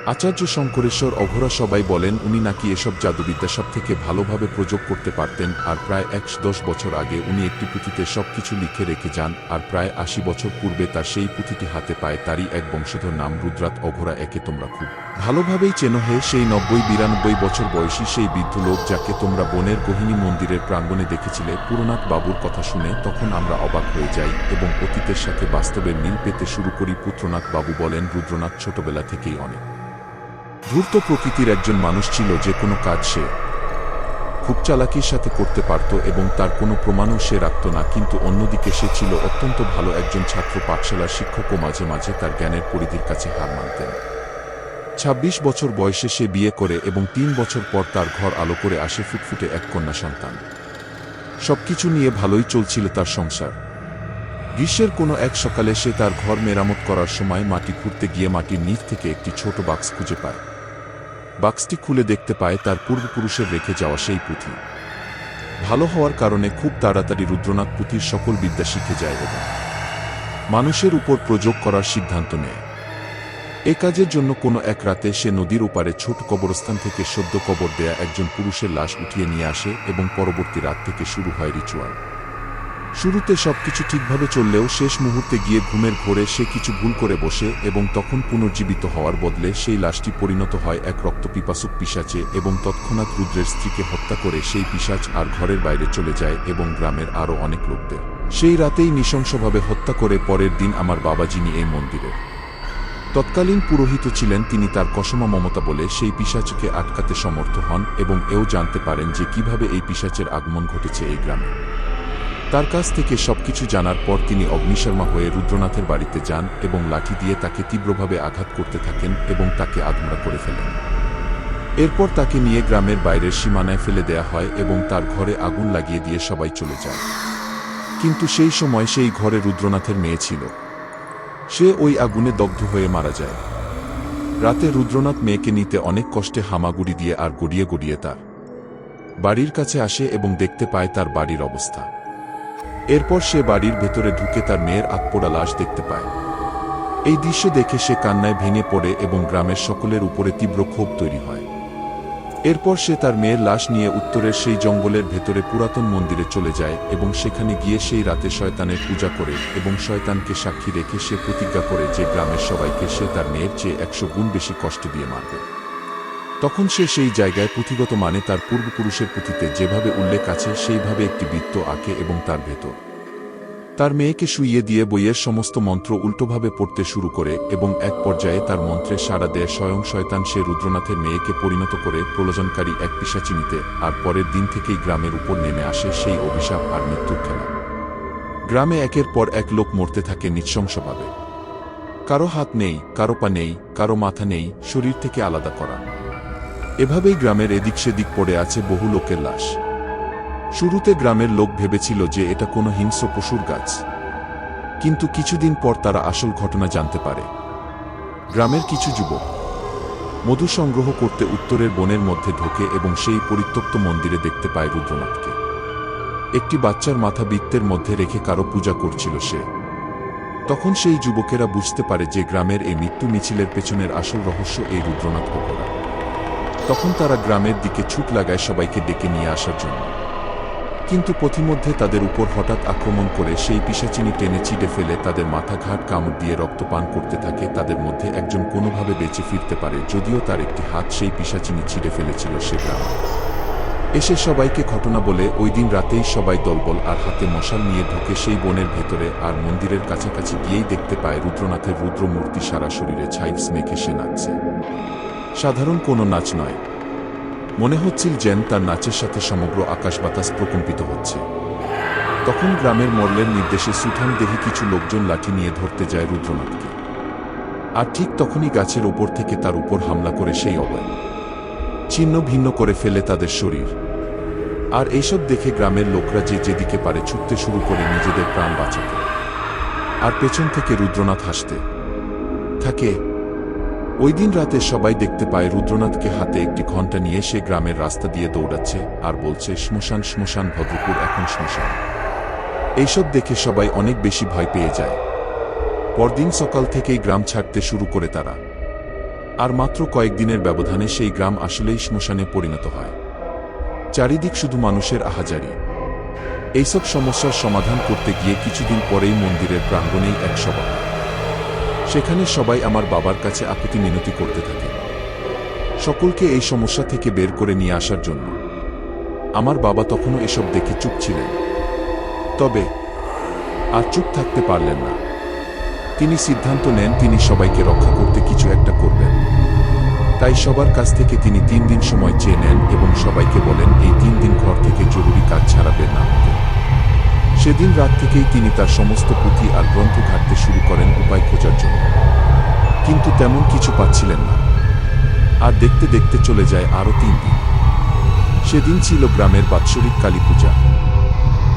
Speaker 1: আচার্য শঙ্করেশ্বর অঘোরা সবাই বলেন উনি নাকি এসব জাদুবিদ্যা সব থেকে ভালোভাবে প্রয়োগ করতে পারতেন, আর প্রায় ১১০ বছর আগে উনি একটি পুঁথিতে সবকিছু লিখে রেখে যান, আর প্রায় ৮০ বছর পূর্বে তার সেই পুঁথিটি হাতে পায় তারই এক বংশধর নাম রুদ্রাত অঘোরা। একে তোমরা খুব ভালোভাবেই চেনো হে, সেই ৯০-৯২ বছর বয়সী সেই বৃদ্ধ লোক যাকে তোমরা বনের গহিনী মন্দিরের প্রাঙ্গণে দেখেছিলে। পুরনাথ বাবুর কথা শুনে তখন আমরা অবাক হয়ে যাই এবং অতীতের সাথে বাস্তবের মিল পেতে শুরু করি। পুত্রনাথ বাবু বলেন রুদ্রনাথ ছোটবেলা থেকেই অনেক ধূর্ত প্রকৃতির একজন মানুষ ছিল। যে কোনো কাজ সে খুব চালাকির সাথে করতে পারত এবং তার কোনো প্রমাণও সে রাখত না, কিন্তু অন্যদিকে সে ছিল অত্যন্ত ভালো একজন ছাত্র। পাঠশালার শিক্ষকও মাঝে মাঝে তার জ্ঞানের পরিধির কাছে হার মানতেন। ২৬ বছর বয়সে সে বিয়ে করে এবং ৩ বছর পর তার ঘর আলো করে আসে ফুটফুটে এক কন্যা সন্তান। সবকিছু নিয়ে ভালোই চলছিল তার সংসার। গ্রীষ্মের কোনো এক সকালে সে তার ঘর মেরামত করার সময় মাটি খুঁড়তে গিয়ে মাটির নিচ থেকে একটি ছোট বাক্স খুঁজে পায়। বাক্সটি খুলে দেখতে পায় তার পূর্বপুরুষের রেখে যাওয়া সেই পুঁথি। ভালো হওয়ার কারণে খুব তাড়াতাড়ি রুদ্রনাথ পুঁথির সকল বিদ্যা শিখে যায় এবং মানুষের উপর প্রয়োগ করার সিদ্ধান্ত নেয়। এ কাজের জন্য কোনো এক রাতে সে নদীর ওপারে ছোট কবরস্থান থেকে সদ্য কবর দেয়া একজন পুরুষের লাশ উঠিয়ে নিয়ে আসে এবং পরবর্তী রাত থেকে শুরু হয় রিচুয়াল। শুরুতে সবকিছু ঠিকভাবে চললেও শেষ মুহূর্তে গিয়ে ঘুমের ঘোরে সে কিছু ভুল করে বসে এবং তখন পুনর্জীবিত হওয়ার বদলে সেই লাশটি পরিণত হয় এক রক্তপিপাসুক পিশাচে এবং তৎক্ষণাৎ রুদ্রের স্ত্রীকে হত্যা করে সেই পিশাচ আর ঘরের বাইরে চলে যায় এবং গ্রামের আরও অনেক লোকদের সেই রাতেই নৃশংসভাবে হত্যা করে। পরের দিন আমার বাবা, যিনি এই মন্দিরের তৎকালীন পুরোহিত ছিলেন, তিনি তার কসমা মমতা বলে সেই পিশাচকে আটকাতে সমর্থ হন এবং এও জানতে পারেন যে কিভাবে এই পিশাচের আগমন ঘটেছে এই গ্রামে। তার কাছ থেকে সবকিছু জানার পর তিনি অগ্নিশর্মা হয়ে রুদ্রনাথের বাড়িতে যান এবং লাঠি দিয়ে তাকে তীব্রভাবে আঘাত করতে থাকেন এবং তাকে আধমরা করে ফেলেন। এরপর তাকে নিয়ে গ্রামের বাইরের সীমানায় ফেলে দেয়া হয় এবং তার ঘরে আগুন লাগিয়ে দিয়ে সবাই চলে যায়। কিন্তু সেই সময় সেই ঘরে রুদ্রনাথের মেয়ে ছিল। সে ওই আগুনে দগ্ধ হয়ে মারা যায়। রাতে রুদ্রনাথ মেয়েকে নিতে অনেক কষ্টে হামাগুড়ি দিয়ে আর গড়িয়ে গড়িয়ে তার বাড়ির কাছে আসে এবং দেখতে পায় তার বাড়ির অবস্থা। এরপর সে বাড়ির ভেতরে ঢুকে তার মেয়ের আত্মপোড়া লাশ দেখতে পায়। এই দৃশ্য দেখে সে কান্নায় ভেঙে পড়ে এবং গ্রামের সকলের উপরে তীব্র ক্ষোভ তৈরি হয়। এরপর সে তার মেয়ের লাশ নিয়ে উত্তরের সেই জঙ্গলের ভেতরে পুরাতন মন্দিরে চলে যায় এবং সেখানে গিয়ে সেই রাতে শয়তানের পূজা করে এবং শয়তানকে সাক্ষী রেখে সে প্রতিজ্ঞা করে যে গ্রামের সবাইকে সে তার মেয়ের চেয়ে ১০০ গুণ বেশি কষ্ট দিয়ে মারবে। তখন সে সেই জায়গায় পুঁথিগত মানে তার পূর্বপুরুষের পুঁথিতে যেভাবে উল্লেখ আছে সেইভাবে একটি বৃত্ত আঁকে এবং তার ভেতর তার মেয়েকে শুইয়ে দিয়ে বইয়ের সমস্ত মন্ত্র উল্টোভাবে পড়তে শুরু করে এবং এক পর্যায়ে তার মন্ত্রে সাড়া দেয় স্বয়ং শয়তান। সে রুদ্রনাথের মেয়েকে পরিণত করে প্রলোভনকারী এক পিশাচিনীতে, আর পরের দিন থেকেই গ্রামের উপর নেমে আসে সেই অভিশাপ আর মৃত্যুর খেলা। গ্রামে একের পর এক লোক মরতে থাকে নৃশংসভাবে। কারো হাত নেই, কারো পা নেই, কারো মাথা নেই, শরীর থেকে আলাদা করা। এভাবেই গ্রামের এদিক সেদিক পড়ে আছে বহু লোকের লাশ। শুরুতে গ্রামের লোক ভেবেছিল যে এটা কোনো হিংস্র পশুর গাছ, কিন্তু কিছুদিন পর তারা আসল ঘটনা জানতে পারে। গ্রামের কিছু যুবক মধু সংগ্রহ করতে উত্তরের বনের মধ্যে ঢোকে এবং সেই পরিত্যক্ত মন্দিরে দেখতে পায় রুদ্রনাথকে। একটি বাচ্চার মাথা বৃত্তের মধ্যে রেখে কারো পূজা করছিল সে। তখন সেই যুবকেরা বুঝতে পারে যে গ্রামের এই মৃত্যু মিছিলের পেছনের আসল রহস্য এই রুদ্রনাথ অঘোরা। তখন তারা গ্রামের দিকে ছুট লাগায় সবাইকে ডেকে নিয়ে আসার জন্য, কিন্তু পথিমধ্যে তাদের উপর হঠাৎ আক্রমণ করে সেই পিশাচিনী টেনে চিড়ে ফেলে তাদের মাথা ঘাট কামড় দিয়ে রক্তপান করতে থাকে। তাদের মধ্যে একজন কোনোভাবে বেঁচে ফিরতে পারে, যদিও তার একটি হাত সেই পিশাচিনী ছিঁড়ে ফেলেছিল। সে গ্রামে এসে সবাইকে ঘটনা বলে ওই দিন রাতেই সবাই দলবল আর হাতে মশাল নিয়ে ঢুকে সেই বনের ভেতরে, আর মন্দিরের কাছাকাছি গিয়েই দেখতে পায় রুদ্রনাথের রুদ্র মূর্তি সারা শরীরে ছাইভস মেখে সে নাচছে। সাধারণ কোনো নাচ নয়, মনে হচ্ছিল যেন তার নাচের সাথে সমগ্র আকাশ বাতাস প্রকম্পিত হচ্ছে। তখন গ্রামের মরলের নির্দেশে সুঠাম দেহি কিছু লোকজন লাঠি নিয়ে ধরতে যায় রুদ্রনাথকে, আর ঠিক তখনই গাছের ওপর থেকে তার উপর হামলা করে সেই অবয় ছিন্ন ভিন্ন করে ফেলে তাদের শরীর। আর এইসব দেখে গ্রামের লোকরা যে যেদিকে পারে ছুটতে শুরু করে নিজেদের প্রাণ বাঁচাতে, আর পেছন থেকে রুদ্রনাথ হাসতে থাকে। ওই দিন রাতে সবাই দেখতে পায় রুদ্রনাথকে হাতে একটি ঘণ্টা নিয়ে সে গ্রামের রাস্তা দিয়ে দৌড়াচ্ছে আর বলছে, শ্মশান শ্মশান ভদ্রপুর এখন শ্মশান। এইসব দেখে সবাই অনেক বেশি ভয় পেয়ে যায়। পরদিন সকাল থেকেই গ্রাম ছাড়তে শুরু করে তারা। আর মাত্র কয়েকদিনের ব্যবধানে সেই গ্রাম আসলেই শ্মশানে পরিণত হয়। চারিদিক শুধু মানুষের আহাজারি। এইসব সমস্যার সমাধান করতে গিয়ে কিছুদিন পরেই মন্দিরের প্রাঙ্গণেই এক সভা হয়। সেখানে সবাই আমার বাবার কাছে আকুতি মিনতি করতে থাকে সকলকে এই সমস্যা থেকে বের করে নিয়ে আসার জন্য। আমার বাবা তখনও এসব দেখে চুপ ছিলেন, তবে আর চুপ থাকতে পারলেন না। তিনি সিদ্ধান্ত নেন তিনি সবাইকে রক্ষা করতে কিছু একটা করবেন। তাই সবার কাছ থেকে তিনি 3 দিন সময় চেয়ে নেন এবং সবাইকে বলেন এই 3 দিন ঘর থেকে জরুরি কাজ ছাড়া বের না হতে। সেদিন রাত থেকেই তিনি তার সমস্ত পুঁথি আর গ্রন্থ ঘাঁটতে শুরু করেন উপায় খোঁজার জন্য, কিন্তু তেমন কিছু পাচ্ছিলেন না। আর দেখতে দেখতে চলে যায় আরও 3 দিন। সেদিন ছিল গ্রামের বাৎসরিক কালী পূজা।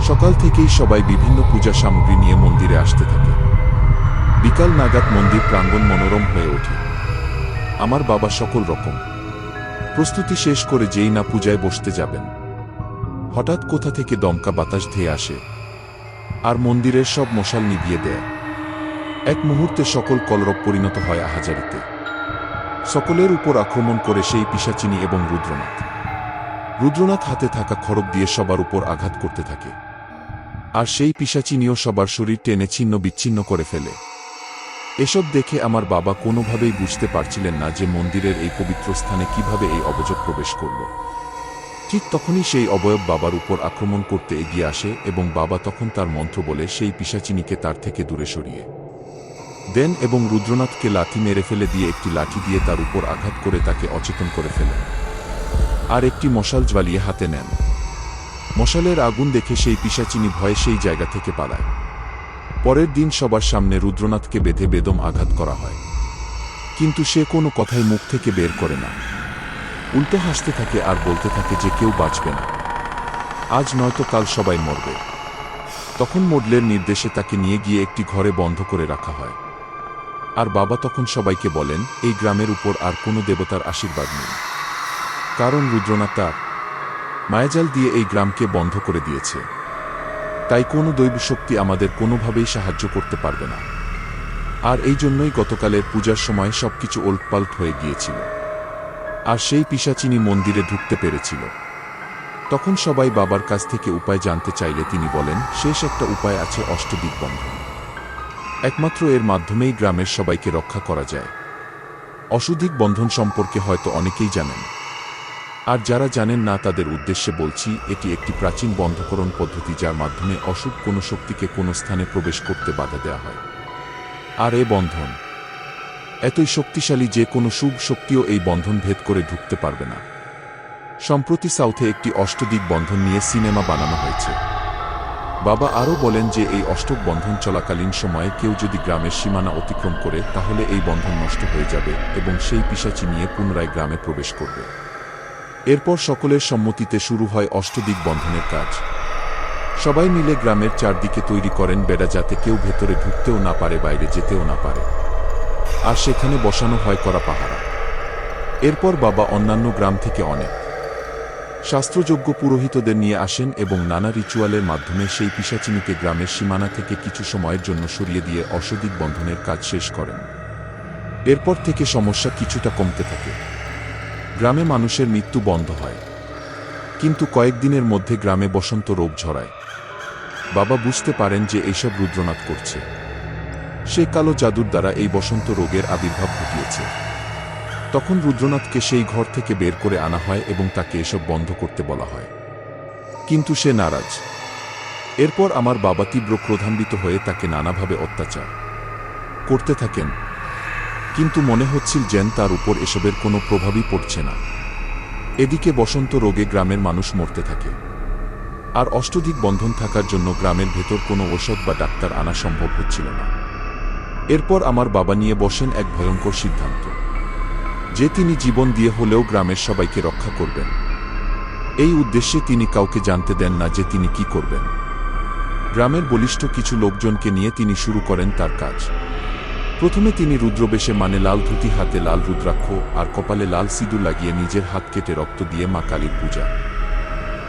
Speaker 1: সকাল থেকেই সবাই বিভিন্ন পূজা সামগ্রী নিয়ে মন্দিরে আসতে থাকে। বিকাল নাগাদ মন্দির প্রাঙ্গণ মনোরম হয়ে ওঠে। আমার বাবা সকল রকম প্রস্তুতি শেষ করে যেই না পূজায় বসতে যাবেন, হঠাৎ কোথা থেকে দমকা বাতাস ধেয়ে আসে আর মন্দিরের সব মশাল নিভিয়ে দেয়। এক মুহূর্তে সকল কলরব পরিণত হয় আহাজারিতে। সকলের উপর আক্রমণ করে সেই পিশাচিনী এবং রুদ্রনাথ। রুদ্রনাথ হাতে থাকা খড়গ দিয়ে সবার উপর আঘাত করতে থাকে, আর সেই পিশাচিনীও সবার শরীর টেনে ছিন্ন বিচ্ছিন্ন করে ফেলে। এসব দেখে আমার বাবা কোনোভাবেই বুঝতে পারছিলেন না যে মন্দিরের এই পবিত্র স্থানে কিভাবে এই অবয়ব প্রবেশ করল। ঠিক তখনই সেই অবয়ব বাবার উপর আক্রমণ করতে এগিয়ে আসে এবং বাবা তখন তার মন্ত্র বলে সেই পিশাচিনীকে তার থেকে দূরে সরিয়ে দেন এবং রুদ্রনাথকে লাথি মেরে ফেলে দিয়ে একটি লাঠি দিয়ে তার উপর আঘাত করে তাকে অচেতন করে ফেলেন। আর একটি মশাল জ্বালিয়ে হাতে নেন। মশালের আগুন দেখে সেই পিশাচিনী ভয়ে সেই জায়গা থেকে পালায়। পরের দিন সবার সামনে রুদ্রনাথকে বেঁধে বেদম আঘাত করা হয়, কিন্তু সে কোনো কথাই মুখ থেকে বের করে না। উল্টো হাসতে থাকে আর বলতে থাকে যে কেউ বাঁচবে না, আজ নয়তো কাল সবাই মরবে। তখন মোডলের নির্দেশে তাকে নিয়ে গিয়ে একটি ঘরে বন্ধ করে রাখা হয়। আর বাবা তখন সবাইকে বলেন এই গ্রামের উপর আর কোনো দেবতার আশীর্বাদ নেই, কারণ রুদ্রনাথ তার মায়াজাল দিয়ে এই গ্রামকে বন্ধ করে দিয়েছে। তাই কোনো দৈব শক্তি আমাদের কোনোভাবেই সাহায্য করতে পারবে না। আর এই জন্যই গতকালের পূজার সময় সবকিছু ওলটপালট হয়ে গিয়েছিল, আর সেই পিশাচিনী মন্দিরে ঢুকতে পেরেছিল। তখন সবাই বাবার কাছ থেকে উপায় জানতে চাইলে তিনি বলেন শেষ একটা উপায় আছে, অষ্টদিগ্বন্ধন। একমাত্র এর মাধ্যমেই গ্রামের সবাইকে রক্ষা করা যায়। অষ্টদিক বন্ধন সম্পর্কে হয়তো অনেকেই জানেন, আর যারা জানেন না তাদের উদ্দেশ্যে বলছি এটি একটি প্রাচীন বন্ধকরণ পদ্ধতি, যার মাধ্যমে অশুভ কোনো শক্তিকে কোনো স্থানে প্রবেশ করতে বাধা দেওয়া হয়। আর এ বন্ধন এতই শক্তিশালী যে কোনো শুভ শক্তিও এই বন্ধন ভেদ করে ঢুকতে পারবে না। সম্প্রতি সাউথে একটি অষ্টদিক বন্ধন নিয়ে সিনেমা বানানো হয়েছে। বাবা আরও বলেন যে এই অষ্টক বন্ধন চলাকালীন সময়ে কেউ যদি গ্রামের সীমানা অতিক্রম করে তাহলে এই বন্ধন নষ্ট হয়ে যাবে এবং সেই পিশাচি নিয়ে পুনরায় গ্রামে প্রবেশ করবে। এরপর সকলের সম্মতিতে শুরু হয় অষ্টদিক বন্ধনের কাজ। সবাই মিলে গ্রামের চারদিকে তৈরি করেন বেড়া, যাতে কেউ ভেতরে ঢুকতেও না পারে, বাইরে যেতেও না পারে। আর সেখানে বসানো হয় কড়া পাহারা। এরপর বাবা অন্যান্য গ্রাম থেকে অনেক শাস্ত্রযোগ্য পুরোহিতদের নিয়ে আসেন এবং নানা রিচুয়ালের মাধ্যমে সেই পিশাচিনীকে গ্রামের সীমানা থেকে কিছু সময়ের জন্য সরিয়ে দিয়ে অষ্টদিক বন্ধনের কাজ শেষ করেন। এরপর থেকে সমস্যা কিছুটা কমতে থাকে। গ্রামে মানুষের মৃত্যু বন্ধ হয়, কিন্তু কয়েকদিনের মধ্যে গ্রামে বসন্ত রোগ ঝরায়। বাবা বুঝতে পারেন যে এইসব রুদ্রনাথ করছে। সে কালো জাদুর দ্বারা এই বসন্ত রোগের আবির্ভাব ঘটিয়েছে। তখন রুদ্রনাথকে সেই ঘর থেকে বের করে আনা হয় এবং তাকে এসব বন্ধ করতে বলা হয়, কিন্তু সে নারাজ। এরপর আমার বাবা তীব্র ক্রোধান্বিত হয়ে তাকে নানাভাবে অত্যাচার করতে থাকেন, কিন্তু মনে হচ্ছিল যেন তার উপর এসবের কোনো প্রভাবই পড়ছে না। এদিকে বসন্ত রোগে গ্রামের মানুষ মরতে থাকে, আর অষ্টদিক বন্ধন থাকার জন্য গ্রামের ভেতর কোনো ঔষধ বা ডাক্তার আনা সম্ভব হচ্ছিল না। এরপর আমার বাবা নিয়ে বসেন এক ভয়ঙ্কর সিদ্ধান্ত, যে তিনি জীবন দিয়ে হলেও গ্রামের সবাইকে রক্ষা করবেন। এই উদ্দেশ্যে তিনি কাউকে জানতে দেন না যে তিনি কি করবেন। গ্রামের বলিষ্ঠ কিছু লোকজনকে নিয়ে তিনি শুরু করেন তার কাজ। প্রথমে তিনি রুদ্রবেশে, মানে লাল ধুতি, হাতে লাল রুদ্রাক্ষ আর কপালে লাল সিঁদুর লাগিয়ে নিজের হাত কেটে রক্ত দিয়ে মা কালীর পূজা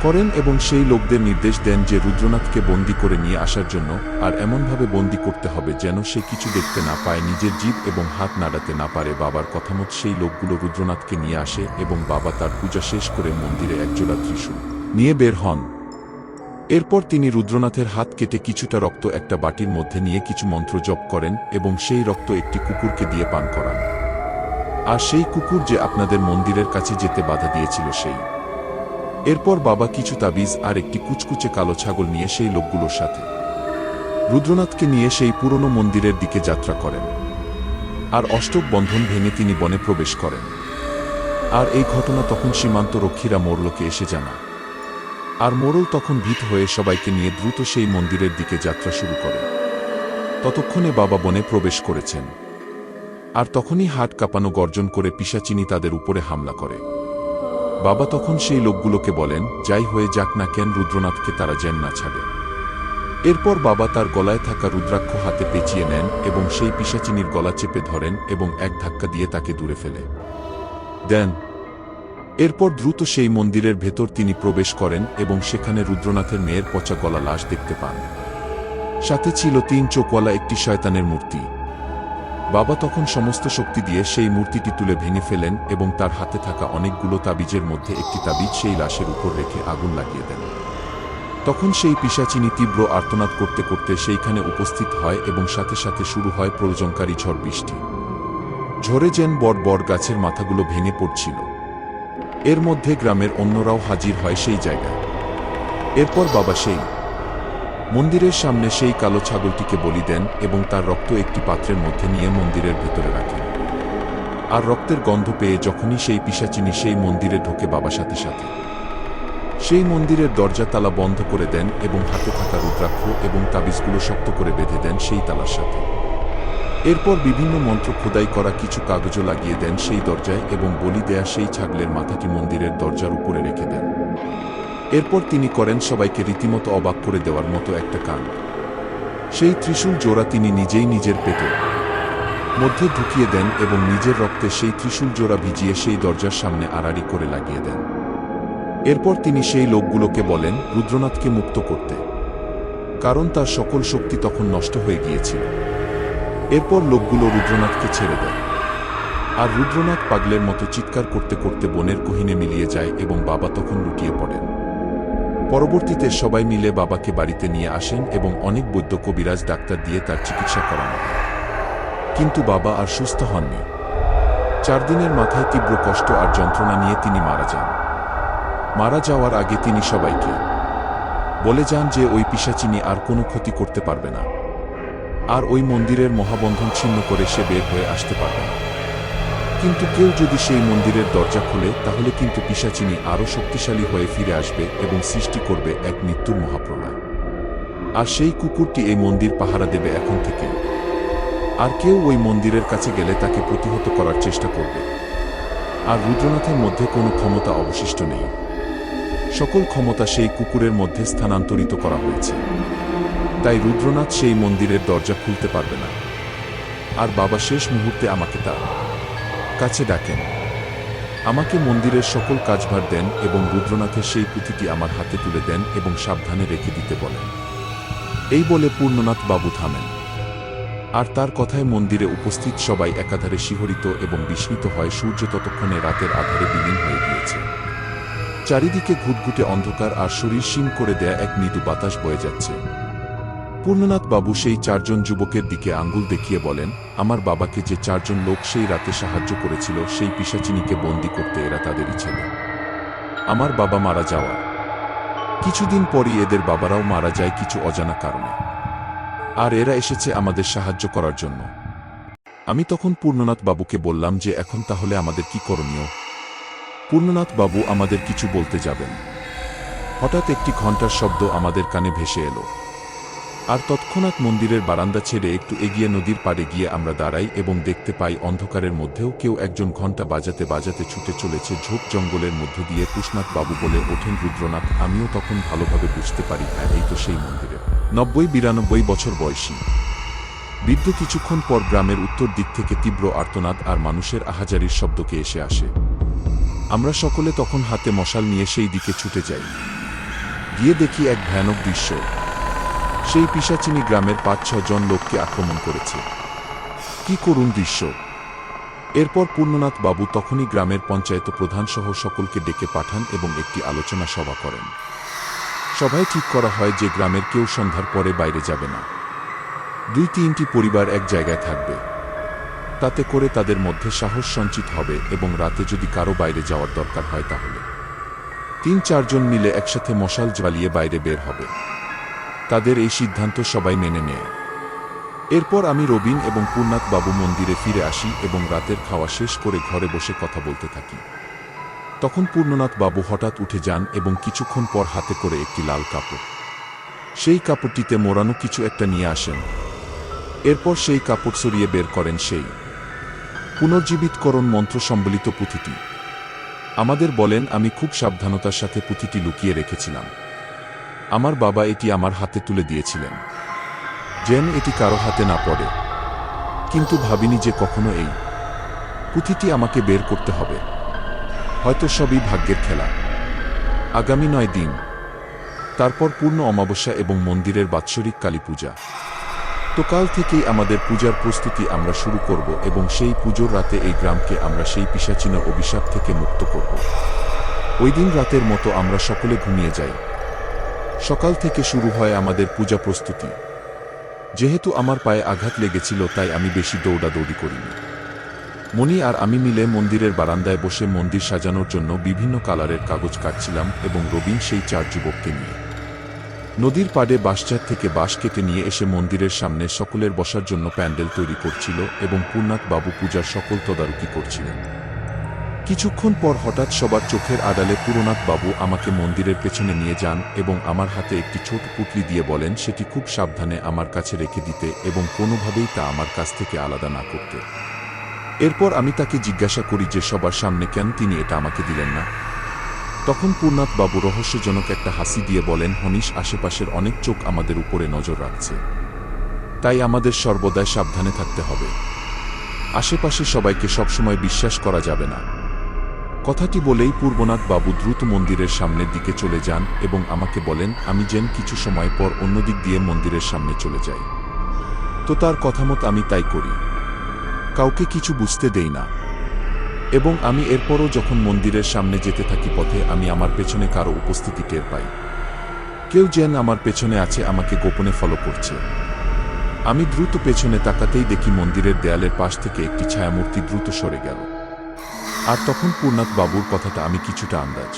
Speaker 1: করেন এবং সেই লোকদের নির্দেশ দেন যে রুদ্রনাথকে বন্দী করে নিয়ে আসার জন্য, আর এমনভাবে বন্দী করতে হবে যেন সে কিছু দেখতে না পায়, নিজের জিভ এবং হাত নাড়াতে না পারে। বাবার কথামত সেই লোকগুলো রুদ্রনাথকে নিয়ে আসে এবং বাবা তার পূজা শেষ করে মন্দিরে একজোড়া ত্রিশূল নিয়ে বের হন। এরপর তিনি রুদ্রনাথের হাত কেটে কিছুটা রক্ত একটা বাটির মধ্যে নিয়ে কিছু মন্ত্র জপ করেন এবং সেই রক্ত একটি কুকুরকে দিয়ে পান করান। আর সেই কুকুর যে আপনাদের মন্দিরের কাছে যেতে বাধা দিয়েছিল সেই। এরপর বাবা কিছু তাবিজ আর একটি কুচকুচে কালো ছাগল নিয়ে সেই লোকগুলোর সাথে রুদ্রনাথকে নিয়ে সেই পুরনো মন্দিরের দিকে যাত্রা করেন। আর অষ্টক বন্ধন ভেঙে তিনি বনে প্রবেশ করেন। আর এই ঘটনা তখন সীমান্ত রক্ষীরা মোরলকে এসে জানা। আর মোরল তখন ভীত হয়ে সবাইকে নিয়ে দ্রুত সেই মন্দিরের দিকে যাত্রা শুরু করে। ততক্ষণে বাবা বনে প্রবেশ করেছেন। আর তখনই হাট কাঁপানো গর্জন করে পিশাচিনী তাদের উপরে হামলা করে। বাবা তখন সেই লোকগুলোকে বলেন, যাই হয়ে যাক না কেন রুদ্রনাথকে তারা যেন না ছাড়ে। এরপর বাবা তার গলায় থাকা রুদ্রাক্ষ হাতে পেঁচিয়ে নেন এবং সেই পিশাচিনীর গলা চেপে ধরেন এবং এক ধাক্কা দিয়ে তাকে দূরে ফেলে দেন। এরপর দ্রুত সেই মন্দিরের ভেতর তিনি প্রবেশ করেন এবং সেখানে রুদ্রনাথের মেয়ের পচা গলা লাশ দেখতে পান। সাথে ছিল 3 চোখওয়ালা একটি শয়তানের মূর্তি। বাবা তখন সমস্ত শক্তি দিয়ে সেই মূর্তিটি তুলে ভেঙে ফেলেন এবং তার হাতে থাকা অনেকগুলো তাবিজের মধ্যে একটি তাবিজ সেই লাশের উপর রেখে আগুন লাগিয়ে দেন। তখন সেই পিশাচিনী তীব্র আর্তনাদ করতে করতে সেইখানে উপস্থিত হয় এবং সাথে সাথে শুরু হয় প্রলয়ঙ্কারী ঝড় বৃষ্টি। ঝড়ে যেন বড় বড় গাছের মাথাগুলো ভেঙে পড়ছিল। এর মধ্যে গ্রামের অন্যরাও হাজির হয় সেই জায়গায়। এরপর বাবা সেই মন্দিরের সামনে সেই কালো ছাগলটিকে বলি দেন এবং তার রক্ত একটি পাত্রের মধ্যে নিয়ে মন্দিরের ভেতরে রাখেন। আর রক্তের গন্ধ পেয়ে যখনই সেই পিশাচিনী সেই মন্দিরে ঢোকে, বাবা সাথে সাথে সেই মন্দিরের দরজা তালা বন্ধ করে দেন এবং হাতে থাকা রুদ্রাক্ষ এবং তাবিজগুলো শক্ত করে বেঁধে দেন সেই তালার সাথে। এরপর বিভিন্ন মন্ত্র খোদাই করা কিছু কাগজও লাগিয়ে দেন সেই দরজায় এবং বলি দেয়া সেই ছাগলের মাথাটি মন্দিরের দরজার উপরে রেখে দেন। এরপর তিনি করেন সবাইকে রীতিমতো অবাক করে দেওয়ার মতো একটা কাণ্ড। সেই ত্রিশূল জোড়া তিনি নিজেই নিজের পেটের মধ্যে ঢুকিয়ে দেন এবং নিজের রক্তে সেই ত্রিশূল জোড়া ভিজিয়ে সেই দরজার সামনে আড়াআড়ি করে লাগিয়ে দেন। এরপর তিনি সেই লোকগুলোকে বলেন রুদ্রনাথকে মুক্ত করতে, কারণ তার সকল শক্তি তখন নষ্ট হয়ে গিয়েছিল। এরপর লোকগুলো রুদ্রনাথকে ছেড়ে দেয়। আর রুদ্রনাথ পাগলের মতো চিৎকার করতে করতে বনের গহীনে মিলিয়ে যায় এবং বাবা তখন লুটিয়ে পড়েন। পরবর্তীতে সবাই মিলে বাবাকে বাড়িতে নিয়ে আসেন এবং অনেক বৈদ্য কবিরাজ ডাক্তার দিয়ে তার চিকিৎসা করানো হয়। কিন্তু বাবা আর সুস্থ হননি। 4 দিনের মাথায় তীব্র কষ্ট আর যন্ত্রণা নিয়ে তিনি মারা যান। মারা যাওয়ার আগে তিনি সবাইকে বলে যান যে ওই পিশাচিনী আর কোনো ক্ষতি করতে পারবে না, আর ওই মন্দিরের মহাবন্ধন ছিন্ন করে সে বের হয়ে আসতে পারবে না। কিন্তু কেউ যদি সেই মন্দিরের দরজা খুলে, তাহলে কিন্তু পিশাচিনী আরও শক্তিশালী হয়ে ফিরে আসবে এবং সৃষ্টি করবে এক মৃত্যুর মহাপ্রলয়। আর সেই কুকুরটি এই মন্দির পাহারা দেবে এখন থেকে। আর কেউ ওই মন্দিরের কাছে গেলে তাকে প্রতিহত করার চেষ্টা করবে। আর রুদ্রনাথের মধ্যে কোনো ক্ষমতা অবশিষ্ট নেই। সকল ক্ষমতা সেই কুকুরের মধ্যে স্থানান্তরিত করা হয়েছে। তাই রুদ্রনাথ সেই মন্দিরের দরজা খুলতে পারবে না। আর বাবা শেষ মুহূর্তে আমাকে তার কাছে ডাকেন, আমাকে মন্দিরের সকল কাজভার দেন এবং রুদ্রনাথের সেই পুঁথিটি আমার হাতে তুলে দেন এবং সাবধানে রেখে দিতে বলেন। এই বলে পূর্ণনাথ বাবু থামেন। আর তার কথায় মন্দিরে উপস্থিত সবাই একাধারে শিহরিত এবং বিস্মিত হয়। সূর্য ততক্ষণে রাতের আধারে বিলীন হয়ে গিয়েছে। চারিদিকে ঘুটঘুটে অন্ধকার আর শরীর শিম করে দেয়া এক মৃদু বাতাস বয়ে যাচ্ছে। পূর্ণনাথ বাবু সেই 4 জন যুবকের দিকে আঙ্গুল দেখিয়ে বলেন, আমার বাবাকে যে 4 জন লোক সেই রাতে সাহায্য করেছিল সেই পিশাচিনীকে বন্দী করতে এরা তাদেরই ছেলে। আমার বাবা মারা যাওয়ার কিছুদিন পরই এদের বাবারাও মারা যায় কিছু অজানা কারণে। আর এরা এসেছে আমাদের সাহায্য করার জন্য। আমি তখন পূর্ণনাথ বাবুকে বললাম যে এখন তাহলে আমাদের কি করণীয়? পূর্ণনাথ বাবু আমাদের কিছু বলতে যাবেন। হঠাৎ একটি ঘণ্টার শব্দ আমাদের কানে ভেসে এলো। আর তৎক্ষণাৎ মন্দিরের বারান্দা ছেড়ে একটু এগিয়ে নদীর পাড়ে গিয়ে আমরা দাঁড়াই এবং দেখতে পাই অন্ধকারের মধ্যেও কেউ একজন ঘণ্টা বাজাতে বাজাতে ছুটে চলেছে ঝোপ জঙ্গলের মধ্য দিয়ে। পুষ্ণনাথ বাবু বলে ওঠেন, রুদ্রনাথ। আমিও তখন ভালোভাবে বুঝতে পারি, হ্যাঁ এই তো সেই মন্দিরে 90-92 বছর বয়সী বৃদ্ধ। কিছুক্ষণ পর গ্রামের উত্তর দিক থেকে তীব্র আর্তনাদ আর মানুষের আহাজারির শব্দকে এসে আসে। আমরা সকলে তখন হাতে মশাল নিয়ে সেই দিকে ছুটে যাই। গিয়ে দেখি এক ভয়ানক দৃশ্য। সেই পিশাচিনী গ্রামের ৫-৬ জন লোককে আক্রমণ করেছে। কি করুণ দৃশ্য! এরপর পূর্ণনাথ বাবু তখনই গ্রামের পঞ্চায়েত প্রধান সহ সকলকে ডেকে পাঠান এবং একটি আলোচনা সভা করেন। সভায় ঠিক করা হয় যে গ্রামের কেউ সন্ধ্যার পরে বাইরে যাবে না। ২-৩টি পরিবার এক জায়গায় থাকবে। তাতে করে তাদের মধ্যে সাহস সঞ্চিত হবে এবং রাতে যদি কারো বাইরে যাওয়ার দরকার হয় তাহলে ৩-৪ জন মিলে একসাথে মশাল জ্বালিয়ে বাইরে বের হবে। তাদের এই সিদ্ধান্ত সবাই মেনে নেয়। এরপর আমি রবিন এবং পূর্ণনাথ বাবু মন্দিরে ফিরে আসি এবং রাতের খাওয়া শেষ করে ঘরে বসে কথা বলতে থাকি। তখন পূর্ণনাথ বাবু হঠাৎ উঠে যান এবং কিছুক্ষণ পর হাতে করে একটি লাল কাপড়, সেই কাপড়টিতে মোড়ানো কিছু একটা নিয়ে আসেন। এরপর সেই কাপড় সরিয়ে বের করেন সেই পুনর্জীবিতকরণ মন্ত্র সম্বলিত পুঁথিটি। আমাদের বলেন, আমি খুব সাবধানতার সাথে পুঁথিটি লুকিয়ে রেখেছিলাম। আমার বাবা এটি আমার হাতে তুলে দিয়েছিলেন যেন এটি কারো হাতে না পড়ে, কিন্তু ভাবিনি যে কখনো এই পুঁথিটি আমাকে বের করতে হবে। হয়তো সবই ভাগ্যের খেলা। আগামী ৯ দিন, তারপর পূর্ণ অমাবস্যা এবং মন্দিরের বাৎসরিক কালী পূজা। তো কাল থেকেই আমাদের পূজার প্রস্তুতি আমরা শুরু করব এবং সেই পুজোর রাতে এই গ্রামকে আমরা সেই পিশাচিনা অভিশাপ থেকে মুক্ত করব। ওই দিন রাতের মতো আমরা সকলে ঘুমিয়ে যাই। সকাল থেকে শুরু হয় আমাদের পূজা প্রস্তুতি। যেহেতু আমার পায়ে আঘাত লেগেছিল তাই আমি বেশি দৌড়াদৌড়ি করিনি। মণি আর আমি মিলে মন্দিরের বারান্দায় বসে মন্দির সাজানোর জন্য বিভিন্ন কালারের কাগজ কাটছিলাম এবং রবিন সেই ৪ যুবককে নিয়ে নদীর পাড়ে বাঁশঝাড় থেকে বাঁশ কেটে নিয়ে এসে মন্দিরের সামনে সকলের বসার জন্য প্যান্ডেল তৈরি করছিল এবং পূর্ণনাথ বাবু পূজার সকল তদারকি করছিলেন। কিছুক্ষণ পর হঠাৎ সবার চোখের আড়ালে পূর্ণনাথ বাবু আমাকে মন্দিরের পেছনে নিয়ে যান এবং আমার হাতে একটি ছোট পুঁটলি দিয়ে বলেন সেটি খুব সাবধানে আমার কাছে রেখে দিতে এবং কোনোভাবেই তা আমার কাছ থেকে আলাদা না করতে। এরপর আমি তাকে জিজ্ঞাসা করি যে সবার সামনে কেন তিনি এটা আমাকে দিলেন না। তখন পূর্ণনাথ বাবু রহস্যজনক একটা হাসি দিয়ে বলেন, হনিশ, আশেপাশের অনেক চোখ আমাদের উপরে নজর রাখছে, তাই আমাদের সর্বদাই সাবধানে থাকতে হবে। আশেপাশে সবাইকে সবসময় বিশ্বাস করা যাবে না। কথাটি বলেই পূর্ণনাথ বাবু দ্রুত মন্দিরের সামনের দিকে চলে যান এবং আমাকে বলেন আমি যেন কিছু সময় পর অন্যদিক দিয়ে মন্দিরের সামনে চলে যাই। তো তার কথামতো আমি তাই করি। কাউকে কিছু বুঝতে দেই না এবং আমি এরপরও যখন মন্দিরের সামনে যেতে থাকি পথে আমি আমার পেছনে কারো উপস্থিতি টের পাই। কেউ যেন আমার পেছনে আছে, আমাকে গোপনে ফলো করছে। আমি দ্রুত পেছনে তাকাতেই দেখি মন্দিরের দেয়ালের পাশ থেকে একটি ছায়ামূর্তি দ্রুত সরে গেল। আর তখন পূর্ণনাথ বাবুর কথাটা আমি কিছুটা আন্দাজ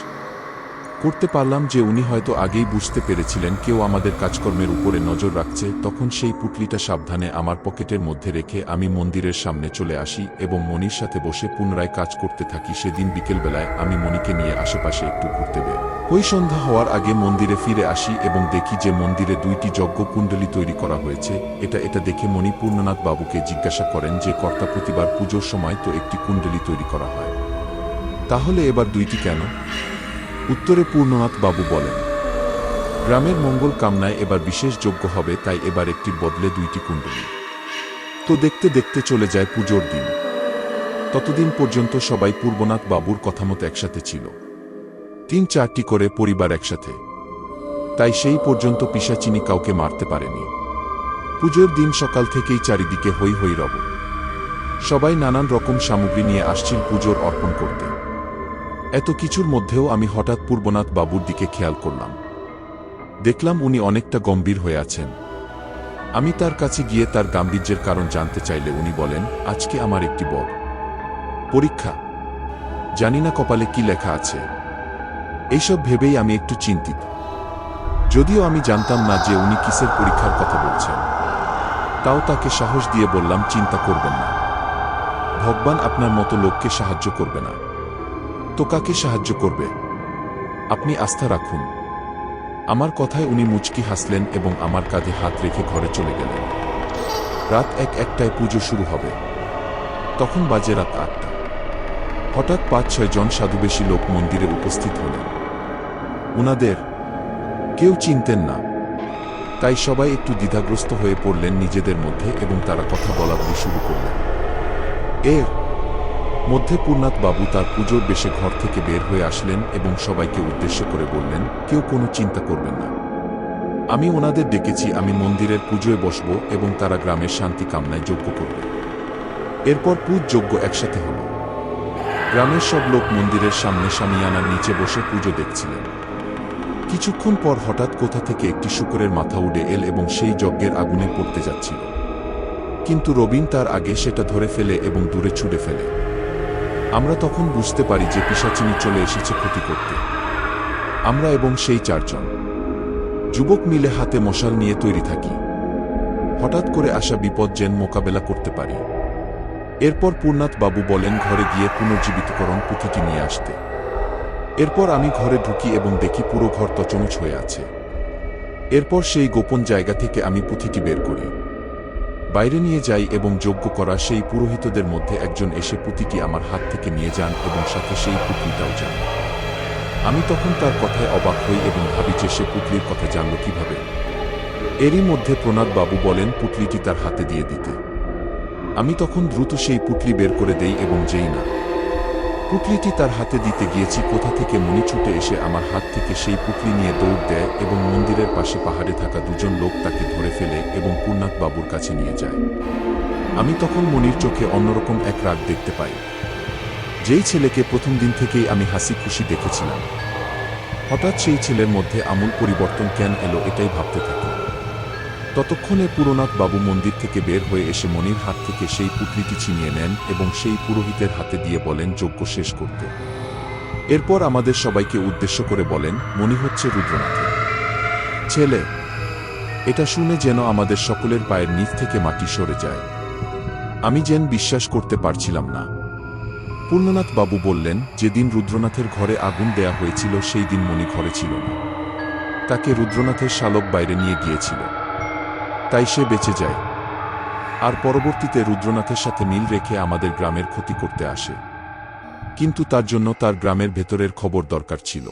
Speaker 1: করতে পারলাম যে উনি হয়তো আগেই বুঝতে পেরেছিলেন কেউ আমাদের কাজকর্মের উপরে নজর রাখছে। তখন সেই পুঁটলিটা সাবধানে আমার পকেটের মধ্যে রেখে আমি মন্দিরের সামনে চলে আসি এবং মণির সাথে বসে পুনরায় কাজ করতে থাকি। সেদিন বিকেলবেলায় আমি মণিকে নিয়ে আশেপাশে একটু ঘুরতে বের হই। সন্ধ্যা হওয়ার আগে মন্দিরে ফিরে আসি এবং দেখি যে মন্দিরে 2টি যজ্ঞ কুণ্ডলী তৈরি করা হয়েছে। এটা দেখে মণি পূর্ণনাথ বাবুকে জিজ্ঞাসা করেন যে কর্তা প্রতিবার পুজোর সময় তো একটি কুণ্ডলী তৈরি করা হয়, তাহলে এবার 2টি কেন? উত্তরে পূর্ণনাথ বাবু বলেন, গ্রামের মঙ্গল কামনায় এবার বিশেষ যজ্ঞ হবে, তাই এবার একটির বদলে 2টি কুণ্ডলী। তো দেখতে দেখতে চলে যায় পুজোর দিন। ততদিন পর্যন্ত সবাই পূর্ণনাথ বাবুর কথামতো একসাথে ছিল। 3-4টি করে পরিবার একসাথে, তাই সেই পর্যন্ত পিশাচিনী কাউকে মারতে পারেনি। পুজোর দিন সকাল থেকেই চারিদিকে হই হই রব। সবাই নানান রকম সামগ্রী নিয়ে আসছিল পুজোর অর্পণ করতে। এত কিছুর মধ্যেও আমি হঠাৎ পূর্ণনাথ বাবুর দিকে খেয়াল করলাম। দেখলাম উনি অনেকটা গম্ভীর হয়ে আছেন। আমি তার কাছে গিয়ে তার গাম্ভীর্যের কারণ জানতে চাইলে উনি বলেন, আজকে আমার একটি বড় পরীক্ষা, জানি না কপালে কি লেখা আছে। এইসব ভেবেই আমি একটু চিন্তিত, যদিও আমি জানতাম না যে উনি কিসের পরীক্ষার কথা বলছেন। তাও তাকে সাহস দিয়ে বললাম, চিন্তা করবেন না, ভগবান আপনার মতো লোককে সাহায্য করবে না তো কাকে সাহায্য করবে? আপনি আস্থা রাখুন। আমার কথায় উনি মুচকি হাসলেন এবং আমার কাঁধে হাত রেখে ঘরে চলে গেলেন। রাত 1-1টায় পুজো শুরু হবে। তখন বাজে রাত 8টা। হঠাৎ 5-6 জন সাধুবেশী লোক মন্দিরে উপস্থিত হলেন। উনাদের কেউ চিনতেন না, তাই সবাই একটু দ্বিধাগ্রস্ত হয়ে পড়লেন নিজেদের মধ্যে এবং তারা কথা বলা শুরু করলেন। মধ্যে পূর্ণনাথ বাবু তার পুজোর বেশে ঘর থেকে বের হয়ে আসলেন এবং সবাইকে উদ্দেশ্য করে বললেন, কেউ কোনো চিন্তা করবেন না। আমি ওনাদের ডেকেছি, আমি মন্দিরের পুজোয় বসব এবং তারা গ্রামের শান্তি কামনায় যজ্ঞ করবে। এরপর যজ্ঞ একসাথে হল। গ্রামের সব লোক মন্দিরের সামনে শামিয়ানার নিচে বসে পুজো দেখছিলেন। কিছুক্ষণ পর হঠাৎ কোথা থেকে একটি শূকরের মাথা উড়ে এল এবং সেই যজ্ঞের আগুনে পড়তে যাচ্ছিল, কিন্তু রবিন তার আগে সেটা ধরে ফেলে এবং দূরে ছুড়ে ফেলে। আমরা তখন বুঝতে পারি যে পিশাচিনী চলে এসেছে ক্ষতি করতে। আমরা এবং সেই 4 জন যুবক মিলে হাতে মশাল নিয়ে তৈরি থাকি, হঠাৎ করে আসা বিপদ যেন মোকাবেলা করতে পারি। এরপর পূর্ণনাথ বাবু বলেন ঘরে গিয়ে পুনর্জীবিতকরণ পুঁথিটি নিয়ে আসতে। এরপর আমি ঘরে ঢুকি এবং দেখি পুরো ঘর তছনছ হয়ে আছে। এরপর সেই গোপন জায়গা থেকে আমি পুঁথিটি বের করি, বাইরে নিয়ে যাই এবং যজ্ঞ করা সেই পুরোহিতদের মধ্যে একজন এসে পুঁথিটি আমার হাত থেকে নিয়ে যান এবং সাথে সেই পুঁটলিটাও যান। আমি তখন তার কথায় অবাক হই এবং ভাবি যে সে পুঁটলির কথা জানল কিভাবে। এরই মধ্যে প্রণাথ বাবু বলেন পুঁটলিটি তার হাতে দিয়ে দিতে। আমি তখন দ্রুত সেই পুঁটলি বের করে দেই এবং যেই না পুঁটলিটি তার হাতে দিতে গিয়েছি, কোথা থেকে মণি ছুটে এসে আমার হাত থেকে সেই পুঁটলি নিয়ে দৌড় দেয় এবং মন্দিরের পাশে পাহাড়ে থাকা 2 জন লোক তাকে ধরে ফেলে এবং পূর্ণনাথ বাবুর কাছে নিয়ে যায়। আমি তখন মণির চোখে অন্যরকম এক রাগ দেখতে পাই, যেই ছেলেকে প্রথম দিন থেকেই আমি হাসি খুশি দেখেছিলাম। হঠাৎ সেই ছেলের মধ্যে আমূল পরিবর্তন কেন এলো এটাই ভাবতে থাকি। ততক্ষণে পূর্ণনাথ বাবু মন্দির থেকে বের হয়ে এসে মণির হাত থেকে সেই পুঁটলিটি ছিনিয়ে নেন এবং সেই পুরোহিতের হাতে দিয়ে বলেন যজ্ঞ শেষ করতে। এরপর আমাদের সবাইকে উদ্দেশ্য করে বলেন, মণি হচ্ছে রুদ্রনাথের ছেলে। এটা শুনে যেন আমাদের সকলের পায়ের নিচ থেকে মাটি সরে যায়। আমি যেন বিশ্বাস করতে পারছিলাম না। পূর্ণনাথ বাবু বললেন, যেদিন রুদ্রনাথের ঘরে আগুন দেয়া হয়েছিল সেই দিন মণি ঘরে ছিল না। তাকে রুদ্রনাথের শালক বাইরে নিয়ে গিয়েছিল, তাই সে বেঁচে যায়। আর পরবর্তীতে রুদ্রনাথের সাথে মিল রেখে আমাদের গ্রামের ক্ষতি করতে আসে, কিন্তু তার জন্য তার গ্রামের ভেতরের খবর দরকার ছিল।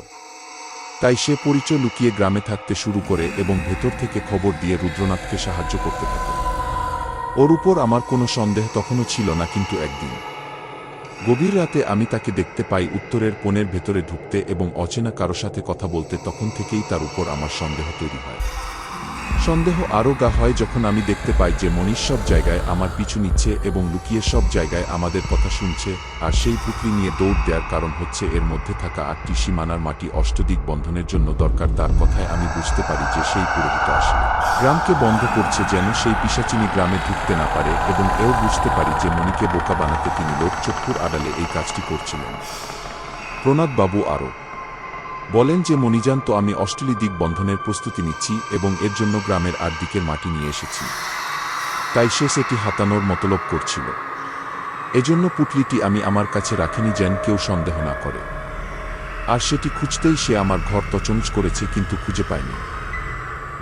Speaker 1: তাই সে পরিচয় লুকিয়ে গ্রামে থাকতে শুরু করে এবং ভেতর থেকে খবর দিয়ে রুদ্রনাথকে সাহায্য করতে থাকে। ওর উপর আমার কোনো সন্দেহ তখনও ছিল না, কিন্তু একদিন গভীর রাতে আমি তাকে দেখতে পাই উত্তরের কোণের ভেতরে ঢুকতে এবং অচেনা কারো সাথে কথা বলতে। তখন থেকেই তার উপর আমার সন্দেহ তৈরি হয়। সন্দেহ আরও গা হয় যখন আমি দেখতে পাই যে মনীষ সব জায়গায় আমার পিছু নিচ্ছে এবং লুকিয়ে সব জায়গায় আমাদের কথা শুনছে। আর সেই পুঁটলি নিয়ে দৌড় দেওয়ার কারণ হচ্ছে এর মধ্যে থাকা 8টি সীমানার মাটি অষ্টদিক বন্ধনের জন্য দরকার। তার কথায় আমি বুঝতে পারি যে সেই পুরোহিত আসলে গ্রামকে বন্ধ করছে যেন সেই পিশাচিনী গ্রামে ঢুকতে না পারে, এবং এও বুঝতে পারি যে মণিকে বোকা বানাতে তিনি লোক চক্ষুর আড়ালে এই কাজটি করছিলেন। প্রণাথ বাবু আরও বলেন যে মণিজান তো আমি অষ্টলি দিক বন্ধনের প্রস্তুতি নিচ্ছি এবং এর জন্য গ্রামের 8 দিকের মাটি নিয়ে এসেছি, তাই সে সেটি হাতানোর মতলব করছিল। এজন্য পুঁটলিটি আমি আমার কাছে রাখিনি যেন কেউ সন্দেহ না করে। আর সেটি খুঁজতেই সে আমার ঘর তছনছ করেছে, কিন্তু খুঁজে পায়নি।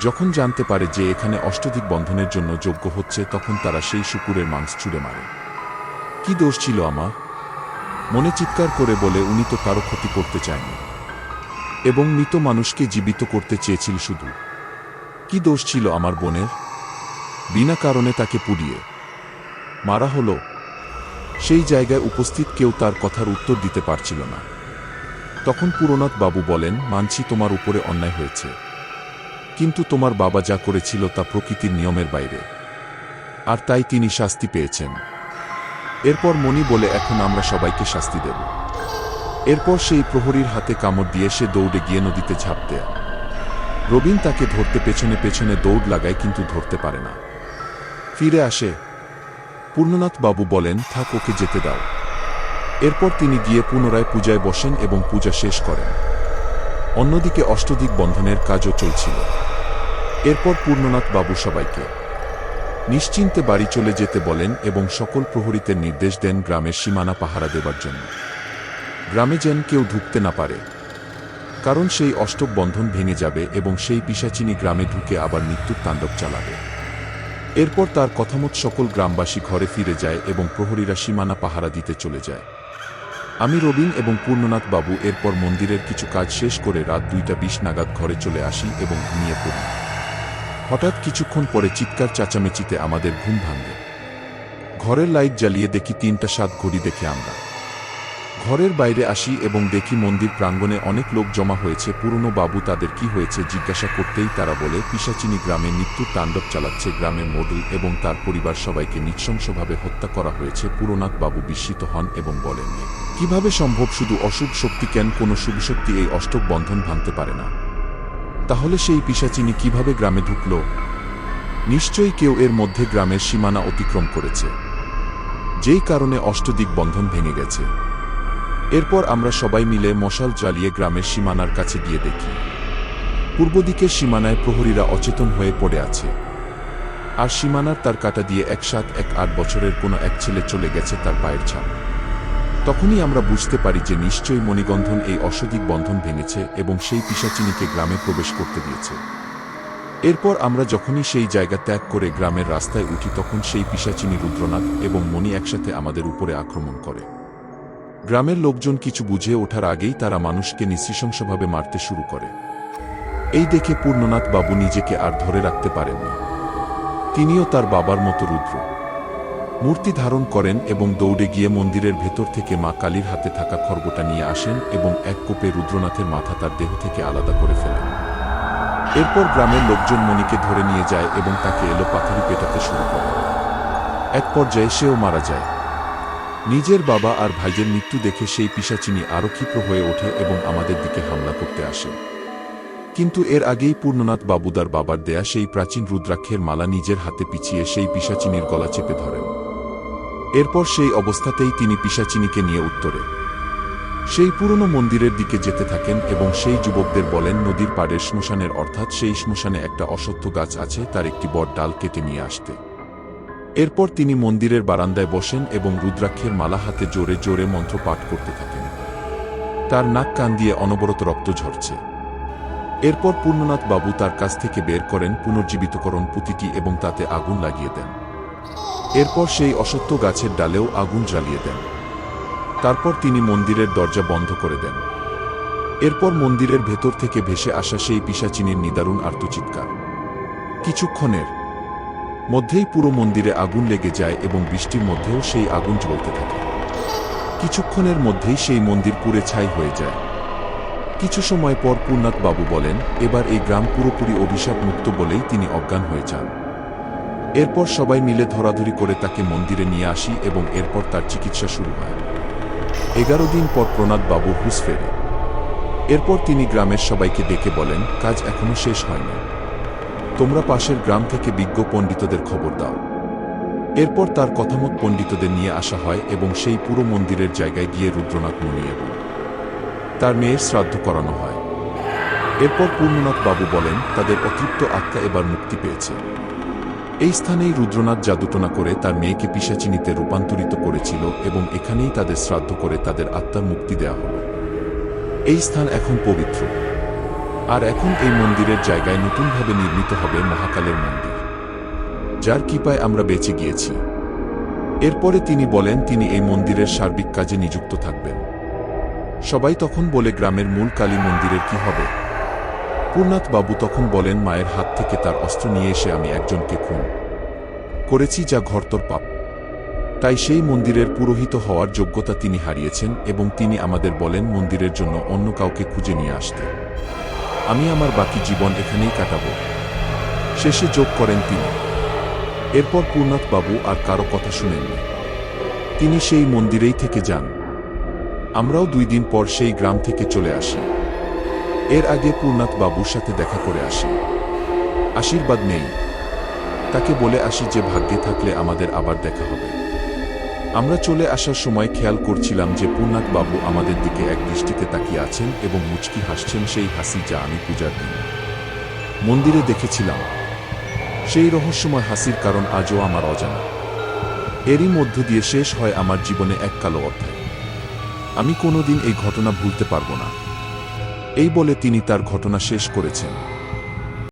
Speaker 1: যখন জানতে পারে যে এখানে অষ্টদিক বন্ধনের জন্য যজ্ঞ হচ্ছে, তখন তারা সেই শুকুরের মাংস ছুঁড়ে মারে। কি দোষ ছিল আমার? মনে চিৎকার করে বলে উনি তো কারো ক্ষতি করতে চায়নি এবং মৃত মানুষকে জীবিত করতে চেয়েছিল শুধু। কি দোষ ছিল আমার বোনের? বিনা কারণে তাকে পুড়িয়ে মারা হলো। সেই জায়গায় উপস্থিত কেউ তার কথার উত্তর দিতে পারছিল না। তখন পূর্ণনাথ বাবু বলেন, মানছি তোমার উপরে অন্যায় হয়েছে, কিন্তু তোমার বাবা যা করেছিল তা প্রকৃতির নিয়মের বাইরে, আর তাই তিনি শাস্তি পেয়েছেন। এরপর মণি বলে, এখন আমরা সবাইকে শাস্তি দেব। এরপর সেই প্রহরীর হাতে কামড় দিয়ে সে দৌড়ে গিয়ে নদীতে ঝাঁপ দেয়। রবিন তাকে ধরতে পেছনে পেছনে দৌড় লাগায়, কিন্তু ধরতে পারে না। ফিরে আসে। পূর্ণনাথ বাবু বলেন, থাক, ওকে যেতে দাও। এরপর তিনি গিয়ে পুনরায় পূজায় বসেন এবং পূজা শেষ করেন। অন্যদিকে অষ্টদিক বন্ধনের কাজও চলছিল। এরপর পূর্ণনাথ বাবু সবাইকে নিশ্চিন্তে বাড়ি চলে যেতে বলেন এবং সকল প্রহরীদের নির্দেশ দেন গ্রামের সীমানা পাহারা দেবার জন্য। গ্রামে যেন কেউ ঢুকতে না পারে, কারণ সেই অষ্টক বন্ধন ভেঙে যাবে এবং সেই পিশাচিনী গ্রামে ঢুকে আবার মৃত্যুর তাণ্ডব চালাবে। এরপর তার কথামত সকল গ্রামবাসী ঘরে ফিরে যায় এবং প্রহরীরা সীমানা পাহারা দিতে চলে যায়। আমি, রবিন এবং পূর্ণনাথ বাবু এরপর মন্দিরের কিছু কাজ শেষ করে রাত 2:20 নাগাদ ঘরে চলে আসি এবং ঘুমিয়ে পড়ি। হঠাৎ কিছুক্ষণ পরে চিৎকার চেঁচামেচিতে আমাদের ঘুম ভাঙে। ঘরের লাইট জ্বালিয়ে দেখি 3টা 7 ঘড়ি দেখে আমরা ঘরের বাইরে আসি এবং দেখি মন্দির প্রাঙ্গণে অনেক লোক জমা হয়েছে। পুরনো বাবু তাদের কি হয়েছে জিজ্ঞাসা করতেই তারা বলে, পিশাচিনী গ্রামে মৃত্যুর তাণ্ডব চালাচ্ছে। গ্রামের মডেল এবং তার পরিবার সবাইকে নৃশংসভাবে হত্যা করা হয়েছে। পুরনাথ বাবু বিস্মিত হন এবং বলেন, কিভাবে সম্ভব? শুধু অশুভ শক্তি কেন? কোনো শুভ শক্তি এই অষ্টক বন্ধন ভাঙতে পারে না। তাহলে সেই পিশাচিনী কিভাবে গ্রামে ঢুকল? নিশ্চয়ই কেউ এর মধ্যে গ্রামের সীমানা অতিক্রম করেছে, যেই কারণে অষ্টদিক বন্ধন ভেঙে গেছে। এরপর আমরা সবাই মিলে মশাল জ্বালিয়ে গ্রামের সীমানার কাছে গিয়ে দেখি পূর্ব দিকের সীমানায় প্রহরীরা অচেতন হয়ে পড়ে আছে, আর সীমানার তার কাটা দিয়ে 8 বছরের কোনো এক ছেলে চলে গেছে, তার পায়ের ছাপ। তখনই আমরা বুঝতে পারি যে নিশ্চয়ই মণিগন্ধন এই অশ্বদিক বন্ধন ভেঙেছে এবং সেই পিশাচিনীকে গ্রামে প্রবেশ করতে দিয়েছে। এরপর আমরা যখনই সেই জায়গা ত্যাগ করে গ্রামের রাস্তায় উঠি, তখন সেই পিশাচিনী রুদ্রনাথ এবং মণি একসাথে আমাদের উপরে আক্রমণ করে। গ্রামের লোকজন কিছু বুঝে ওঠার আগেই তারা মানুষকে নৃশংসভাবে মারতে শুরু করে। এই দেখে পূর্ণনাথ বাবু নিজেকে আর ধরে রাখতে পারেননি। তিনিও তার বাবার মতো রুদ্র মূর্তি ধারণ করেন এবং দৌড়ে গিয়ে মন্দিরের ভেতর থেকে মা কালীর হাতে থাকা খড়গটা নিয়ে আসেন এবং এক কোপে রুদ্রনাথের মাথা তার দেহ থেকে আলাদা করে ফেলেন। এরপর গ্রামের লোকজন মণিকে ধরে নিয়ে যায় এবং তাকে এলোপাথারি পেটাতে শুরু করে। এক পর্যায়ে সেও মারা যায়। নিজের বাবা আর ভাইয়ের মৃত্যু দেখে সেই পিশাচিনী আরও ক্ষিপ্র হয়ে ওঠে এবং আমাদের দিকে হামলা করতে আসে। কিন্তু এর আগেই পূর্ণনাথ বাবুদার বাবার দেয়া সেই প্রাচীন রুদ্রাক্ষের মালা নিজের হাতে পিছিয়ে সেই পিশাচিনীর গলা চেপে ধরেন। এরপর সেই অবস্থাতেই তিনি পিশাচিনীকে নিয়ে উত্তরে সেই পুরনো মন্দিরের দিকে যেতে থাকেন এবং সেই যুবকদের বলেন, নদীর পাড়ের শ্মশানের, অর্থাৎ সেই শ্মশানে একটা অশ্বত্থ গাছ আছে, তার একটি বট ডাল কেটে নিয়ে আসতে। এরপর তিনি মন্দিরের বারান্দায় বসেন এবং রুদ্রাক্ষের মালা হাতে জোরে জোরে মন্ত্র পাঠ করতে থাকেন। তার নাক কান দিয়ে অনবরত রক্ত ঝরছে। এরপর পূর্ণনাথ বাবু তার কাছ থেকে বের করেন পুনর্জীবিতকরণ পুঁতিটি এবং তাতে আগুন লাগিয়ে দেন। এরপর সেই অশ্বত্থ গাছের ডালেও আগুন জ্বালিয়ে দেন। তারপর তিনি মন্দিরের দরজা বন্ধ করে দেন। এরপর মন্দিরের ভেতর থেকে ভেসে আসা সেই পিশাচিনীর নিদারুণ আর্তচিৎকার। কিছুক্ষণের মধ্যেই পুরো মন্দিরে আগুন লেগে যায় এবং বৃষ্টির মধ্যেও সেই আগুন জ্বলতে থাকে। কিছুক্ষণের মধ্যেই সেই মন্দির পুড়ে ছাই হয়ে যায়। কিছু সময় পর পূর্ণনাথ বাবু বলেন, এবার এই গ্রাম পুরোপুরি অভিশাপ মুক্ত, বলেই তিনি অজ্ঞান হয়ে যান। এরপর সবাই মিলে ধরাধরি করে তাকে মন্দিরে নিয়ে আসি এবং এরপর তার চিকিৎসা শুরু হয়। 11 দিন পর প্রণাথ বাবু হুঁশ ফেরে। এরপর তিনি গ্রামের সবাইকে ডেকে বলেন, কাজ এখনো শেষ হয়নি, তোমরা পাশের গ্রাম থেকে বিজ্ঞ পণ্ডিতদের খবর দাও। এরপর তার কথামত পণ্ডিতদের নিয়ে আসা হয় এবং সেই পুরো মন্দিরের জায়গায় গিয়ে রুদ্রনাথ মুনি এবং তার মেয়ের শ্রাদ্ধ করানো হয়। এরপর পূর্ণনাথ বাবু বলেন, তাদের অতৃপ্ত আত্মা এবার মুক্তি পেয়েছে। এই স্থানেই রুদ্রনাথ জাদুটনা করে তার মেয়েকে পিশাচিনীতে রূপান্তরিত করেছিল এবং এখানেই তাদের শ্রাদ্ধ করে তাদের আত্মার মুক্তি দেওয়া হল। এই স্থান এখন পবিত্র, আর এখন এই মন্দিরের জায়গায় নতুনভাবে নির্মিত হবে মহাকালের মন্দির, যার কৃপায় আমরা বেঁচে গিয়েছি। এরপরে তিনি বলেন তিনি এই মন্দিরের সার্বিক কাজে নিযুক্ত থাকবেন। সবাই তখন বলে, গ্রামের মূল কালী মন্দিরের কি হবে? পূর্ণনাথ বাবু তখন বলেন, মায়ের হাত থেকে তার অস্ত্র নিয়ে এসে আমি একজনকে খুন করেছি, যা ঘোরতর পাপ। তাই সেই মন্দিরের পুরোহিত হওয়ার যোগ্যতা তিনি হারিয়েছেন এবং তিনি আমাদের বলেন মন্দিরের জন্য অন্য কাউকে খুঁজে নিয়ে আসতে। আমি আমার বাকি জীবন এখানেই কাটাব, শেষে যোগ করেন তিনি। এরপর পূর্ণনাথ বাবু আর কারো কথা শুনেননি, তিনি সেই মন্দিরেই থেকে যান। আমরাও 2 দিন পর সেই গ্রাম থেকে চলে আসি। এর আগে পূর্ণনাথ বাবুর সাথে দেখা করে আসি, আশীর্বাদ নেই, তাকে বলে আসি যে ভাগ্যে থাকলে আমাদের আবার দেখা হবে। আমরা চলে আসার সময় খেয়াল করছিলাম যে পূর্ণনাথ বাবু আমাদের দিকে এক দৃষ্টিতে তাকিয়ে আছেন এবং মুচকি হাসছেন, সেই হাসি যা আমি পূজার দিন মন্দিরে দেখেছিলাম। সেই রহস্যময় হাসির কারণ আজও আমার অজানা। এরই মধ্য দিয়ে শেষ হয় আমার জীবনে এক কালো অধ্যায়। আমি কোনোদিন এই ঘটনা ভুলতে পারব না। এই বলে তিনি তার ঘটনা শেষ করেছেন।